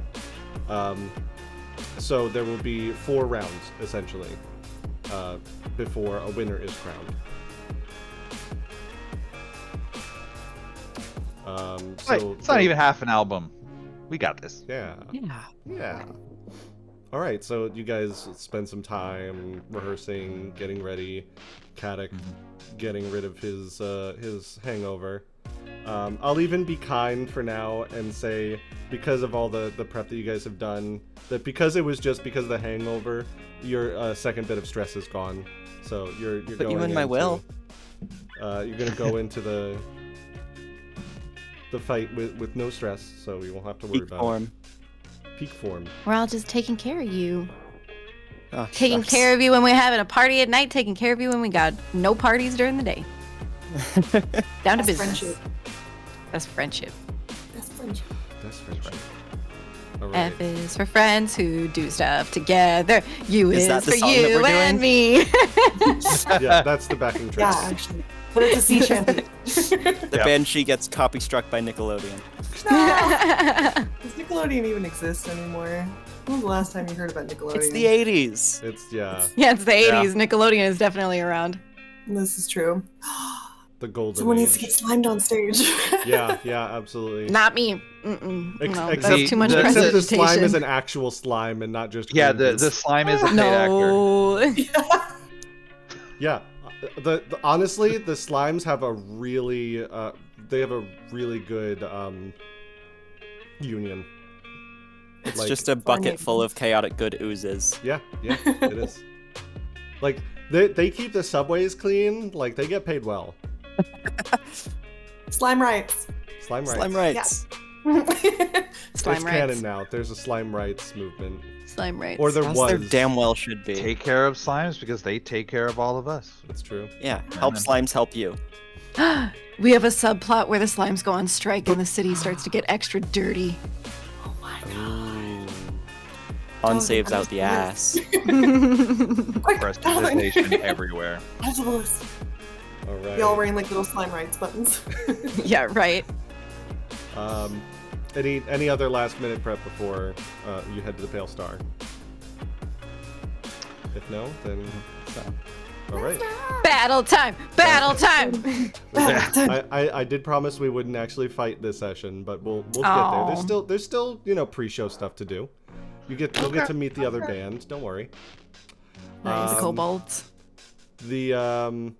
So there will be 4 rounds essentially before a winner is crowned. It's not even half an album. We got this. Yeah. Yeah. Yeah. All right, so you guys spend some time rehearsing, getting ready. Kadok getting rid of his hangover. I'll even be kind for now and say, because of all the prep that you guys have done, that because it was just because of the hangover, your second bit of stress is gone. So you're Put going you in my into- will. You're gonna go into the fight with no stress, so you won't have to worry Peak about form. it. Peak form. We're all just taking care of you. Oh, Taking shucks. care of you when we're having a party at night, taking care of you when we got no parties during the day. Down to Best business. friendship. That's friendship. Best friendship. That's friendship. All right. F is for friends who do stuff together. U Is is that the for song that you we're and me. Yeah, that's the backing track. Yeah, actually. But it's a sea shanty. The Yep. Banshee gets copy struck by Nickelodeon. Does Nickelodeon even exist anymore? When was the last time you heard about Nickelodeon? It's the 80s. It's yeah, Yeah, it's the Yeah. 80s. Nickelodeon is definitely around. This is true. the golden Someone age. needs to get slimed on stage. Yeah, absolutely. Not me. Mm-mm. Ex- No, except- that's too much the- Except the slime prestidigitation. is an actual slime and not just Yeah, green the goose. slime is a paid actor. No. Yeah, the honestly, the slimes have a really good union. It's Like- just a bucket full of chaotic good oozes. Yeah, it is. Like they keep the subways clean. Like they get paid well. Slime rights. Slime rights. Slime rights. Slime It's rights. canon now. There's a slime rights movement, Slime rights. or there As was. there damn well should be. Take care of slimes because they take care of all of us. That's true. Yeah, help slimes help you. We have a subplot where the slimes go on strike and the city starts to get extra dirty. Oh my god. Ooh. On Oh, saves I'm out the just- ass. Quick, Prestidigitation everywhere. Add to the list. All right. We all wearing like little slime rights buttons. Yeah, right. Any other last minute prep before you head to the Pale Star? If no, then all right. Battle time! Battle time! I did promise we wouldn't actually fight this session, but we'll get there. Aw. There's still pre-show stuff to do. You'll get to meet the other band. Don't worry. Nice. Um, Kobolds. The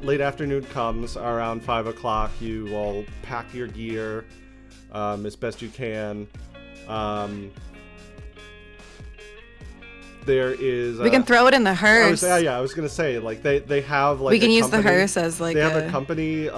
late afternoon comes around 5 o'clock. You all pack your gear as best you can. There is. We can throw it in the hearse. I was gonna say like they have like we can a use the company- hearse as like they have a company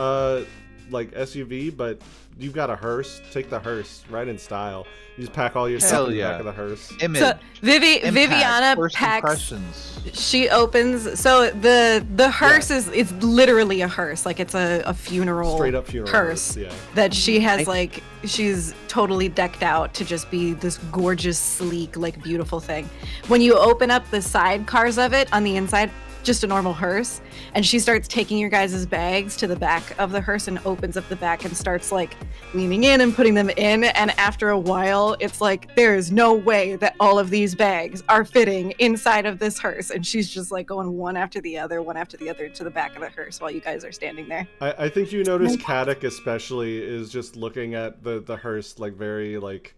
like SUV, but you've got a hearse. Take the hearse, right in style. You just pack all your stuff Hell in the yeah. back of the hearse. Image. So impact, Viviana first packs. impressions. She opens. So the hearse is it's literally a hearse. Like it's a funeral. Straight up funeral hearse. Yeah. That she has like she's totally decked out to just be this gorgeous, sleek, like beautiful thing. When you open up the side cars of it on the inside, just a normal hearse, and she starts taking your guys' bags to the back of the hearse and opens up the back and starts like leaning in and putting them in, and after a while it's like there is no way that all of these bags are fitting inside of this hearse, and she's just like going one after the other to the back of the hearse while you guys are standing there. I think you notice Kadek especially is just looking at the hearse like very like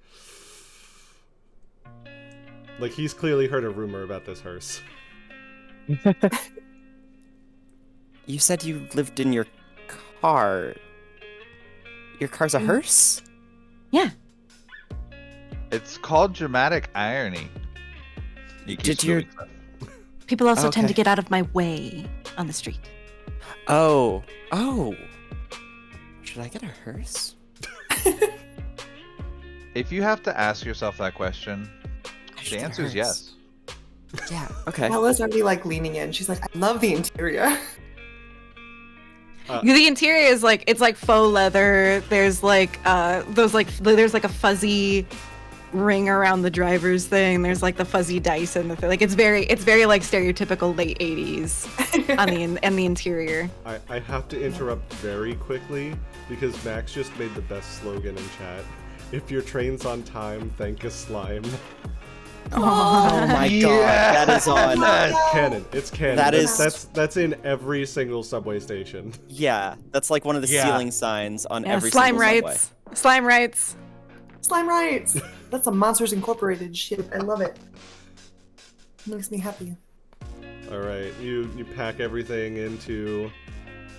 he's clearly heard a rumor about this hearse. You said you lived in your car. Your car's a hearse? Yeah. It's called dramatic irony. You keep Did your- doing stuff. People also tend to Okay. get out of my way on the street. Oh. Should I get a hearse? If you have to ask yourself that question, I should the get a answer is hearse. yes. Yeah, okay. Bella's already like leaning in. She's like, I love the interior. The interior is like it's like faux leather. There's like there's like a fuzzy ring around the driver's thing. There's like the fuzzy dice and the thing. Like it's very like stereotypical late 80s on the interior. I have to interrupt very quickly because Max just made the best slogan in chat. If your train's on time, thank a slime. Oh my god, that is on. Canon. It's canon. That That's in every single subway station. Yeah, that's like one of the Yeah. ceiling signs on Yeah, every slime single subway. rights. Slime rights. Slime rights. That's some Monsters Incorporated shit. I love it. Makes me happy. All right, you pack everything into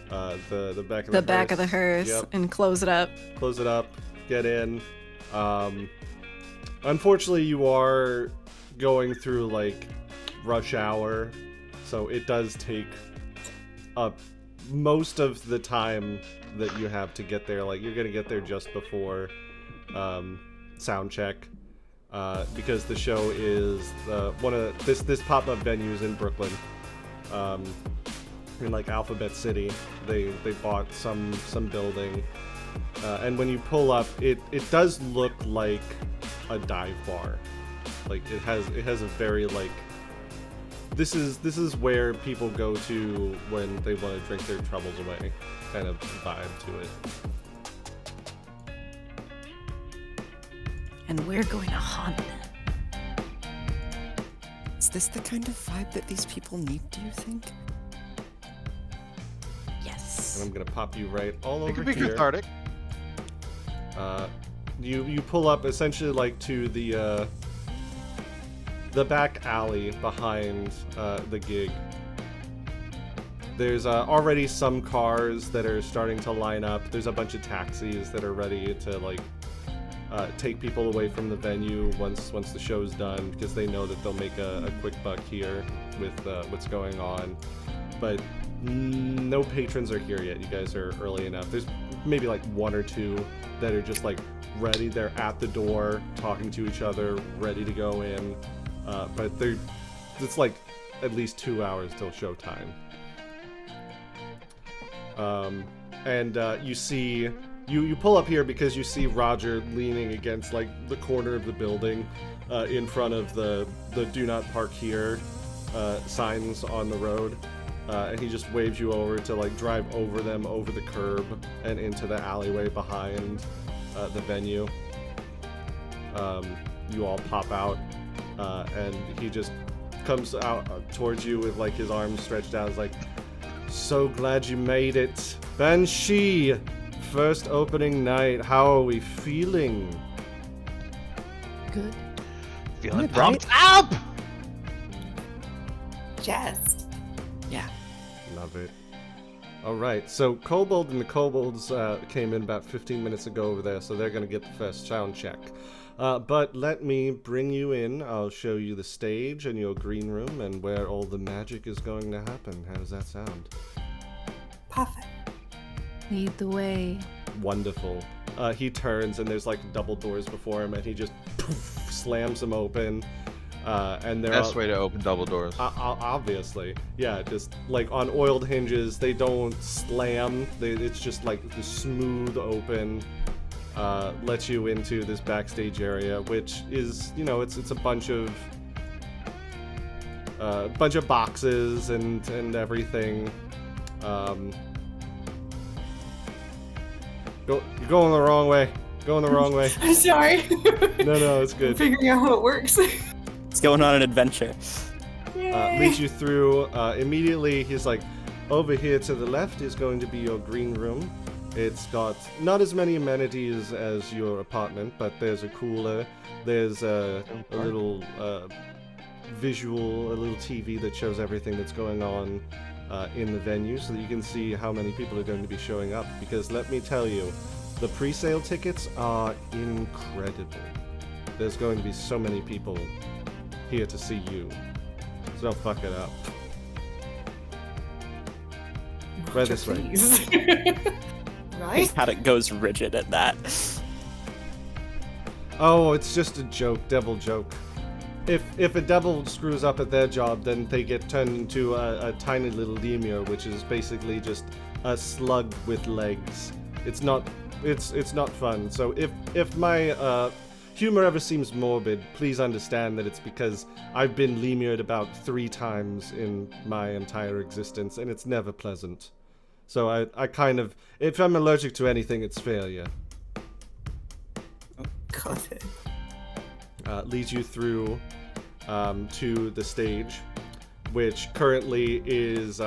the back of The back of the hearse Yep. and close it up. Close it up. Get in. Unfortunately, you are going through like rush hour, so it does take a most of the time that you have to get there, like you're gonna get there just before sound check, because the show is one of this pop-up venues in Brooklyn, in like Alphabet City. They bought some building, and when you pull up, it does look like a dive bar. Like it has a very like this is where people go to when they want to drink their troubles away kind of vibe to it. And we're going to haunt them. Is this the kind of vibe that these people need, do you think? Yes. And I'm gonna pop you right all It over could be here. cathartic. You pull up essentially like to the back alley behind the gig. There's already some cars that are starting to line up. There's a bunch of taxis that are ready to like take people away from the venue once the show's done, because they know that they'll make a quick buck here with what's going on. But no patrons are here yet. You guys are early enough. There's maybe like one or two that are just like ready. They're at the door talking to each other, ready to go in. But it's like at least 2 hours till showtime. And you see, you pull up here because you see Roger leaning against like the corner of the building, in front of the "Do Not Park Here" signs on the road, and he just waves you over to like drive over them, over the curb, and into the alleyway behind the venue. You all pop out. And he just comes out towards you with like his arms stretched out. He's like, "So glad you made it, Banshee. First opening night. How are we feeling?" Good. Feeling Good, pumped up! Just. Yeah. Love it. All right, so Kobold and the Kobolds came in about 15 minutes ago over there, so they're gonna get the first sound check. But let me bring you in. I'll show you the stage and your green room and where all the magic is going to happen. How does that sound? Perfect. Lead the way. Wonderful. He turns and there's like double doors before him, and he just poof, slams them open. And they're Best way to open double doors. obviously, yeah, just like on oiled hinges. They don't slam. It's just like the smooth open. Lets you into this backstage area, which is, you know, it's a bunch of boxes and everything. You're going the wrong way. Going the wrong way. I'm sorry. No, it's I'm good. figuring out how it works. It's going on an adventure. Leads you through. Immediately, he's like, over here to the left is going to be your green room. It's got not as many amenities as your apartment, but there's a cooler, there's a little visual, a little TV that shows everything that's going on in the venue, so that you can see how many people are going to be showing up. Because let me tell you, the pre-sale tickets are incredible. There's going to be so many people here to see you, so don't fuck it up. Right this way. Please. Right? Haddock goes rigid at that. Oh, it's just a joke, devil joke. If a devil screws up at their job, then they get turned into a tiny little lemur, which is basically just a slug with legs. It's not fun. So if my humor ever seems morbid, please understand that it's because I've been lemured about 3 times in my entire existence, and it's never pleasant. So I kind of, if I'm allergic to anything, it's failure. Got it. Leads you through to the stage, which currently is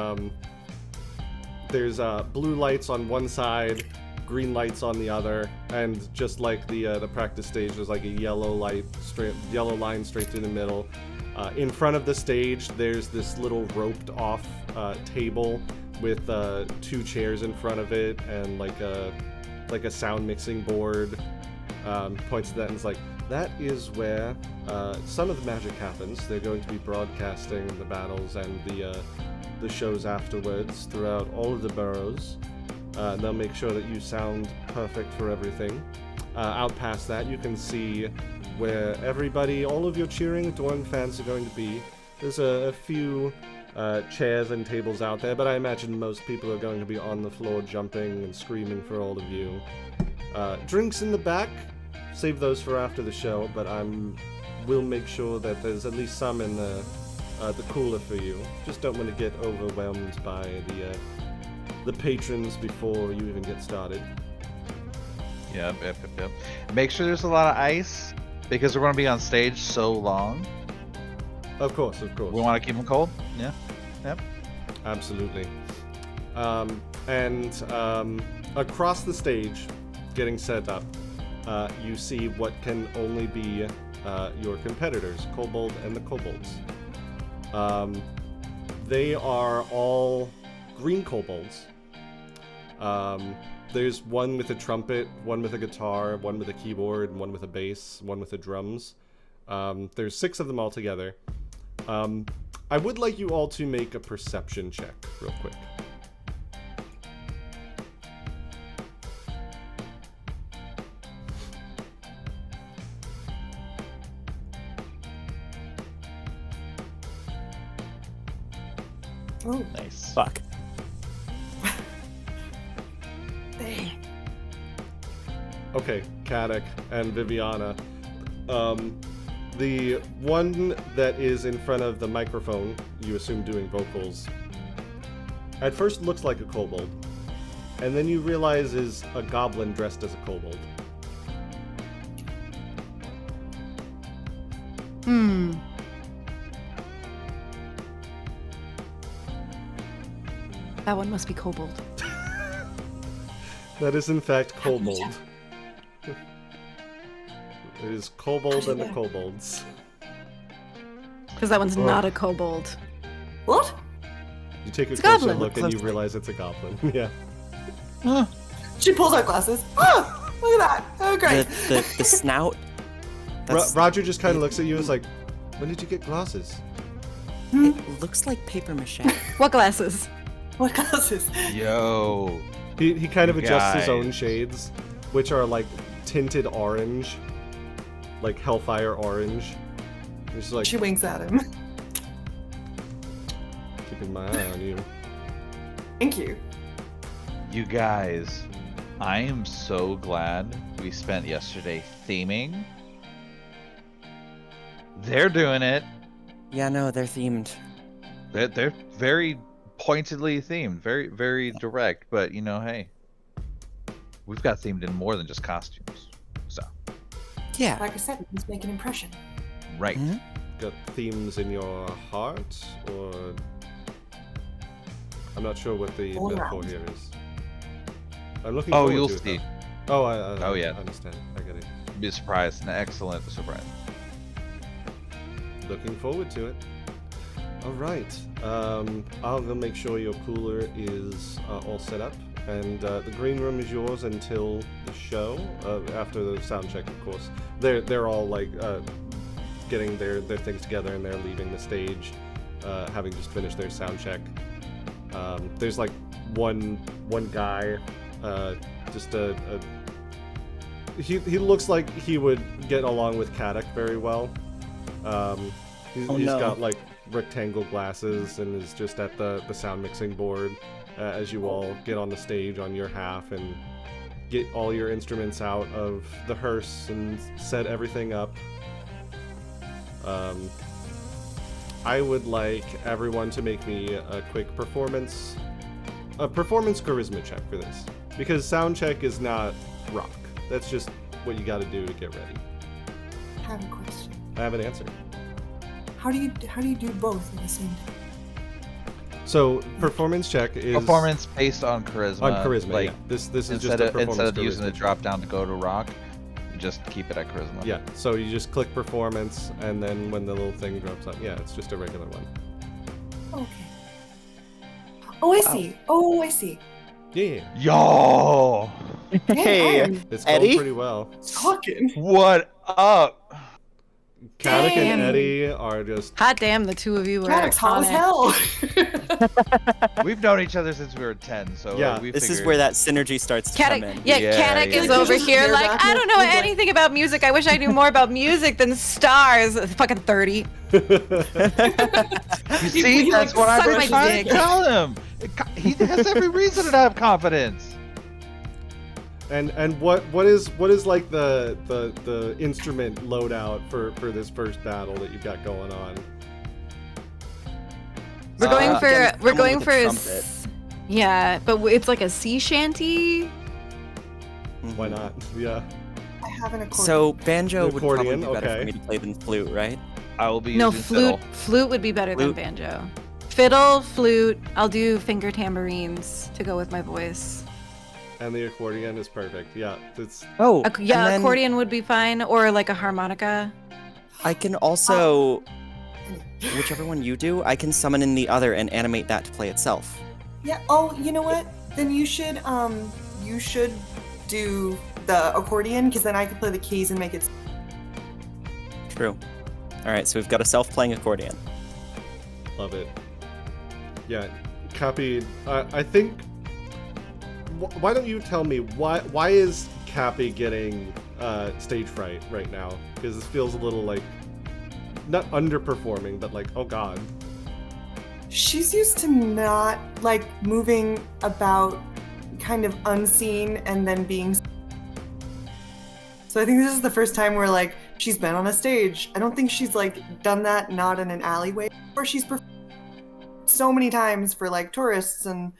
there's blue lights on one side, green lights on the other, and just like the practice stage, there's like a yellow line straight through the middle. In front of the stage, there's this little roped off table with 2 chairs in front of it and like a sound mixing board. Points to that and is like, that is where some of the magic happens. They're going to be broadcasting the battles and the shows afterwards throughout all of the boroughs. They'll make sure that you sound perfect for everything. Out past that, you can see where everybody, all of your cheering Dorn fans are going to be. There's a few chairs and tables out there, but I imagine most people are going to be on the floor jumping and screaming for all of you. Drinks in the back, save those for after the show, but we'll make sure that there's at least some in the cooler for you. Just don't want to get overwhelmed by the patrons before you even get started. Yep. Make sure there's a lot of ice, because we're going to be on stage so long. Of course. We want to keep them cold. Yeah. Yep. Absolutely. And across the stage, getting set up, you see what can only be your competitors, Kobold and the Kobolds. They are all green kobolds. There's one with a trumpet, one with a guitar, one with a keyboard, one with a bass, one with the drums. There's 6 of them all together. I would like you all to make a perception check real quick. Oh, Nice. Fuck. Okay, Kadak and Viviana. The one that is in front of the microphone, you assume doing vocals, at first looks like a kobold, and then you realize is a goblin dressed as a kobold. That one must be kobold. That is in fact kobold. It is kobold and the kobolds. Because that one's not a kobold. what? You take a It's a closer goblin. look and you Closely. realize it's a goblin. Yeah. She pulls out glasses. Oh, look at that. Oh, great. The snout. That's, Roger just kind of looks at you and is like, when did you get glasses? it looks like paper mache. What glasses? What glasses? Yo. He kind of You adjusts his own guys. shades, which are like tinted orange. Like hellfire orange. He's like, She winks at him. keeping my eye on you. Thank you. You guys, I am so glad we spent yesterday theming. They're doing it. Yeah, no, they're themed. They're very pointedly themed, very, very direct. But you know, hey, we've got themed in more than just costumes. So, Yeah. Like I said, let's make an impression. right. Mhm. Got themes in your heart, or I'm not sure what the All metaphor around. here is. I'm looking Oh, forward you'll to it, see. though. Oh, yeah. I understand. I get it. Be surprised. An excellent surprise. Looking forward to it. All right. I'll go make sure your cooler is all set up, and the green room is yours until the show. After the sound check, of course. They're all like getting their things together, and they're leaving the stage, having just finished their sound check. There's like one guy, just he looks like he would get along with Kadak very well. He's no. got like rectangle glasses and is just at the sound mixing board as you all get on the stage on your half and get all your instruments out of the hearse and set everything up. I would like everyone to make me a quick performance charisma check for this, because sound check is not rock. That's just what you got to do to get ready. I have a question. I have an answer. How do you do both at the same time? So performance check is Performance based on charisma. on charisma. Like, yeah. This is just instead a of, performance instead of using the charisma drop down to go to rock, you just keep it at charisma. check. Yeah. So you just click performance, and then when the little thing drops up, yeah, it's just a regular one. Okay. Oh, I see. Oh, I see. Yeah. Yo. Hey, It's going Eddie? pretty well. Talking. What up? Kadok Damn. and Eddie are just Hot damn, the two of you were Kadok's hot as iconic. hell. We've known each other since we were 10, so Yeah. we This is figured- where that synergy starts to come in. Kadok, yeah, Yeah, Kadok is yeah. over Just here hear like, back I and don't know forth. anything about music. I wish I knew more about music than stars. Fucking 30. You see, He, that's like, what I've suck been my trying dick. to tell him. He has every reason to have confidence. and what is like the instrument loadout for this first battle that you've got going on? We're going Again, for we're someone going with for a a trumpet. yeah, but it's like a sea shanty. Mhm. Why not? Yeah. I have an accordion. So banjo would probably Accordion, be better okay. for me to play than flute, right? I will be No, using flute. fiddle. Flute would be better Flute. than banjo. Fiddle, flute. I'll do finger tambourines to go with my voice. And the accordion is perfect. Yeah, it's Oh, Yeah, and then accordion would be fine, or like a harmonica. I can also, whichever one you do, I can summon in the other and animate that to play itself. Yeah. Oh, you know what? Then you should do the accordion because then I can play the keys and make it. True. All right, so we've got a self-playing accordion. love it. Yeah, Cappy. I think. Why don't you tell me why is Cappy getting stage fright right now? Because this feels a little like not underperforming, but like, oh god. She's used to not like moving about, kind of unseen, and then being. So I think this is the first time where like she's been on a stage. I don't think she's like done that not in an alleyway, or she's performed so many times for like tourists and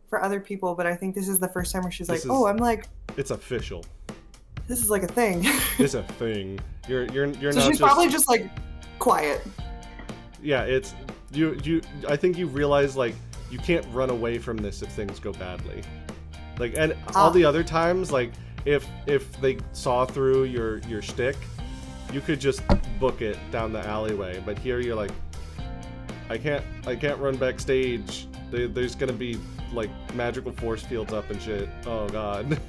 for other people. But I think this is the first time where she's like, This is- oh, I'm like, It's official. this is like a thing. It's a thing. You're So not she's just probably just like quiet. yeah. It's you. I think you realize like you can't run away from this if things go badly. Like and all the other times like if they saw through your shtick, you could just book it down the alleyway. But here you're like, I can't run backstage. There's gonna be like magical force fields up and shit. Oh god.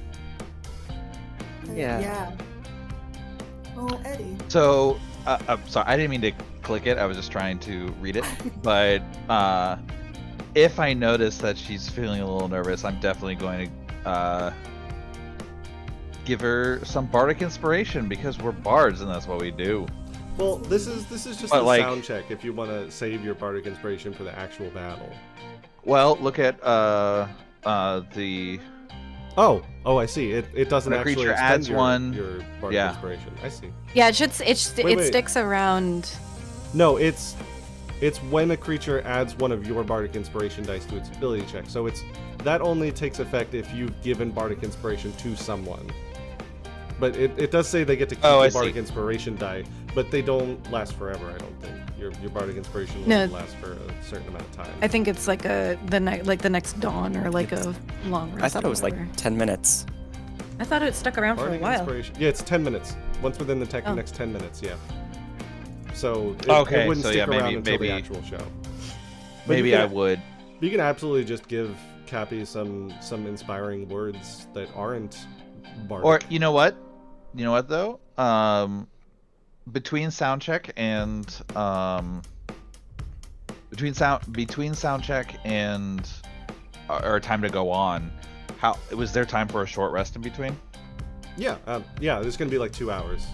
Yeah. Yeah. Oh, Eddie. So, I'm sorry, I didn't mean to click it. I was just trying to read it. But if I notice that she's feeling a little nervous, I'm definitely going to give her some bardic inspiration because we're bards and that's what we do. Well, this is just But, a like- sound check if you want to save your bardic inspiration for the actual battle. Well, look at the Oh, I see. It doesn't When a actually creature extend adds your, one- your bardic yeah. inspiration. I see. Yeah, it Wait. sticks around. No, it's when a creature adds one of your bardic inspiration dice to its ability check. So that only takes effect if you've given bardic inspiration to someone. But it does say they get to keep Oh, I the bardic see. inspiration die, but they don't last forever. I don't think your bardic inspiration will No. last for a certain amount of time. I think it's like the next dawn or like a long rest. I thought or it was like whatever. 10 minutes. I thought it stuck around for a Bardic while. inspiration. Yeah, it's 10 minutes. Once within the Oh. next 10 minutes. Yeah. So it Okay, wouldn't so stick yeah, maybe- around until maybe- the actual show. But maybe you I can- would. You can absolutely just give Cappy some inspiring words that aren't bardic. Or you know what? You know what though? Between soundcheck and between soundcheck and or time to go on, how was there time for a short rest in between? yeah, there's gonna be like 2 hours.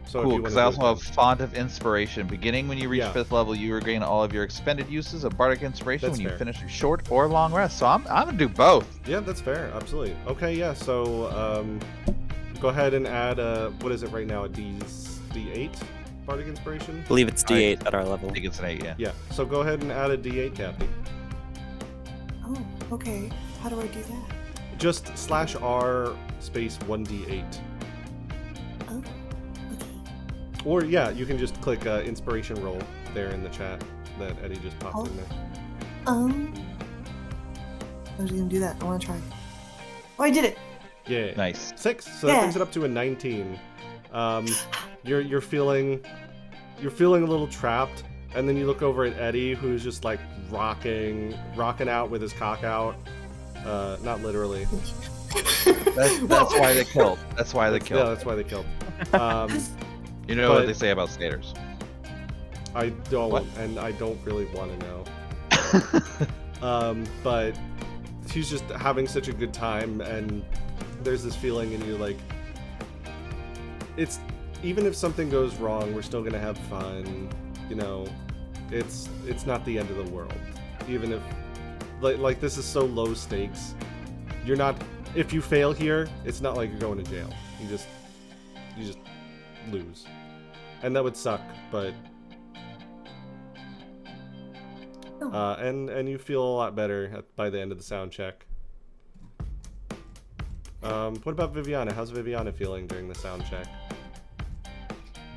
So if Cool, you because wanna I do also it have Font of Inspiration. Beginning when you reach Yeah. 5th level, you regain all of your expended uses of Bardic Inspiration That's when you fair. finish a short or long rest. So I'm gonna do both. yeah, that's fair, absolutely. Okay, yeah. So go ahead and add what is it right now? A D8 bardic inspiration. I believe it's D8 at our level. I think it's an 8, yeah. Yeah. So go ahead and add a D8, Cappy. Oh, okay. How do I do that? Just /R space 1D8. Oh, okay. Or yeah, you can just click inspiration roll there in the chat that Eddie just popped Oh. in there. I was gonna do that. I want to try. Oh, I did it. Yeah. Nice. 6. So that Yeah. brings it up to a 19. You're feeling a little trapped, and then you look over at Eddie, who's just like rocking out with his cock out. Not literally. That's why they killed. That's why they Yeah, killed. that's why they killed. You know what but- they say about skaters. I don't, What? and I don't really want to know. But she's just having such a good time, and there's this feeling in you like, it's, even if something goes wrong, we're still gonna have fun, you know, it's not the end of the world. Even if, like this is so low stakes, you're not, if you fail here, it's not like you're going to jail. You just lose. And that would suck, but and you feel a lot better by the end of the sound check. What about Viviana? How's Viviana feeling during the sound check?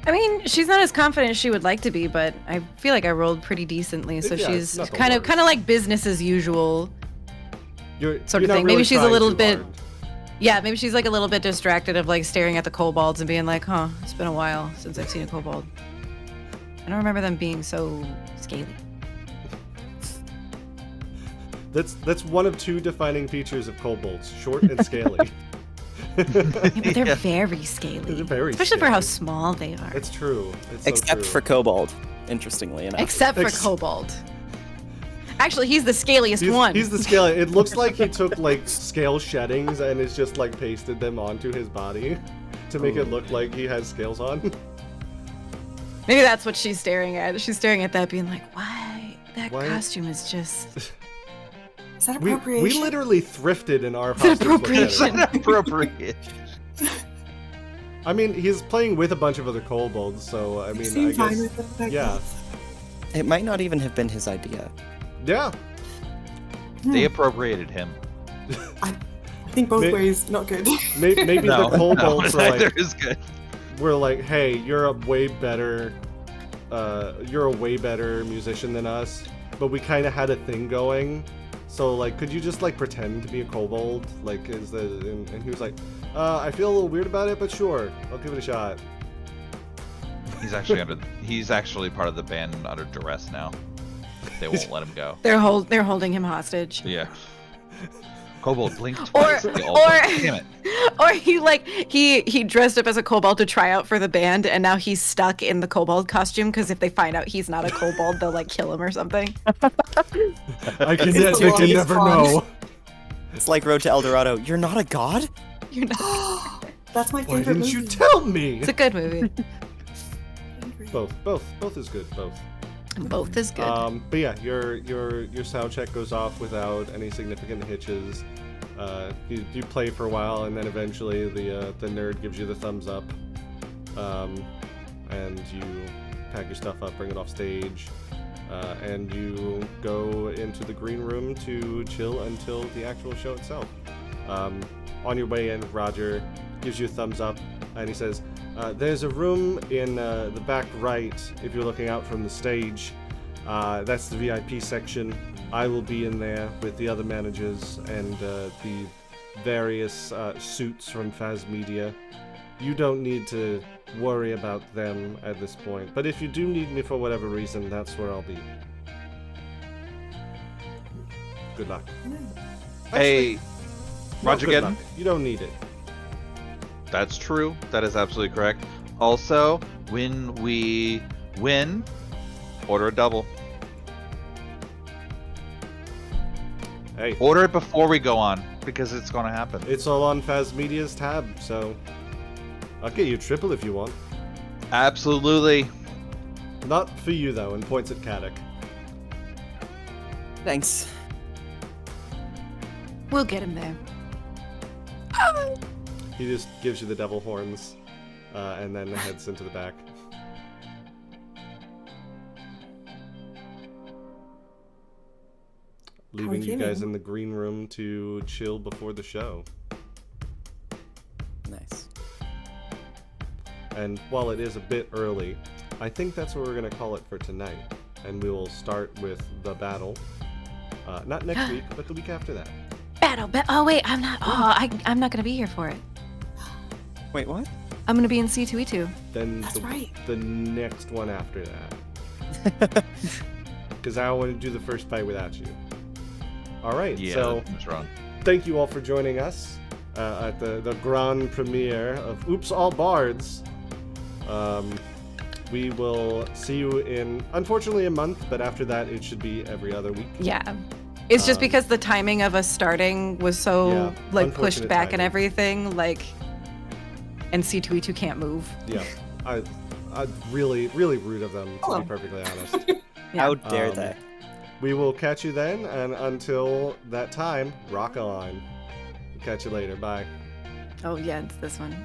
I mean, she's not as confident as she would like to be, but I feel like I rolled pretty decently. So Yeah, she's not the kind of worst. like business as usual. You're Sort you're of not thing. Maybe really she's a trying little too bit- hard. Yeah, maybe she's like a little bit distracted of like staring at the kobolds and being like, huh, it's been a while since I've seen a kobold. I don't remember them being so scaly. That's one of two defining features of kobolds: short and scaly. Yeah, but they're Yeah. very scaly. They're very Especially for how scaly. small they are. It's true. It's so Except true. for Kobold, interestingly enough. Except for Ex- kobold. Actually, he's the scaliest one. He's the scale. It looks like he took like scale sheddings and is just like pasted them onto his body to make it look like he has scales on. Maybe that's what she's staring at. She's staring at that being like, why? That Why- costume is just... Is that We appropriation? literally thrifted in our It's costumes. appropriation. Appropriate. I mean, he's playing with a bunch of other kobolds, so I mean, Seem I fine guess, with it, I yeah, guess. It might not even have been his idea. yeah. They appropriated him. I think both May- ways, not good. Maybe No, the kobolds no, are neither like, is good. we're like, hey, you're a way better musician than us, but we kind of had a thing going. So like, could you just like pretend to be a kobold? Like, and he was like, I feel a little weird about it, but sure, I'll give it a shot. He's actually part of the band and under duress now. They won't let him go. They're holding him hostage. Yeah. Kobold blinked Or- twice. They all or- blinked. Damn it. Or he dressed up as a kobold to try out for the band, and now he's stuck in the kobold costume because if they find out he's not a kobold, they'll like kill him or something. I can, It's they the can longest never one. know. It's like Road to El Dorado. You're not a god? You're not. That's my Why favorite didn't you movie. tell me? It's a good movie. Both is good. Both. Both is good. But yeah, your sound check goes off without any significant hitches. You play for a while, and then eventually the nerd gives you the thumbs up, and you pack your stuff up, bring it off stage, and you go into the green room to chill until the actual show itself. On your way in, Roger gives you a thumbs up, and he says, there's a room in the back right if you're looking out from the stage. That's the VIP section. I will be in there with the other managers and the various suits from Phas Media. You don't need to worry about them at this point, but if you do need me for whatever reason, that's where I'll be. Good luck. Hey, No, Roger good Geddon. luck. You don't need it. That's true. That is absolutely correct. Also, when we win, order a double. Hey, Order it before we go on, because it's going to happen. it's all on Phas Media's tab, so I'll get you triple if you want. Absolutely. Not for you though, and points at Kadok. Thanks. We'll get him there. He just gives you the devil horns, and then heads into the back. Leaving you guys in the green room to chill before the show. Nice. And while it is a bit early, I think that's what we're going to call it for tonight. And we will start with the battle. Not next week, but the week after that. Battle. Oh wait, I'm not. I'm not gonna be here for it. Wait, what? I'm gonna be in C2E2. Then That's right. the next one after that. Because I don't want to do the first fight without you. All right, Yeah, so that's wrong. thank you all for joining us. at the grand premiere of Oops All Bards. We will see you in, unfortunately, a month, but after that, it should be every other week. Yeah. It's just because the timing of us starting was so Yeah, like pushed unfortunate back and timing. everything, like, and C2E2 can't move. Yeah, I really rude of them, to Hello. be perfectly honest. Yeah. How dare Um, they? We will catch you then, and until that time, rock on. Catch you later. Bye. Oh yeah, it's this one.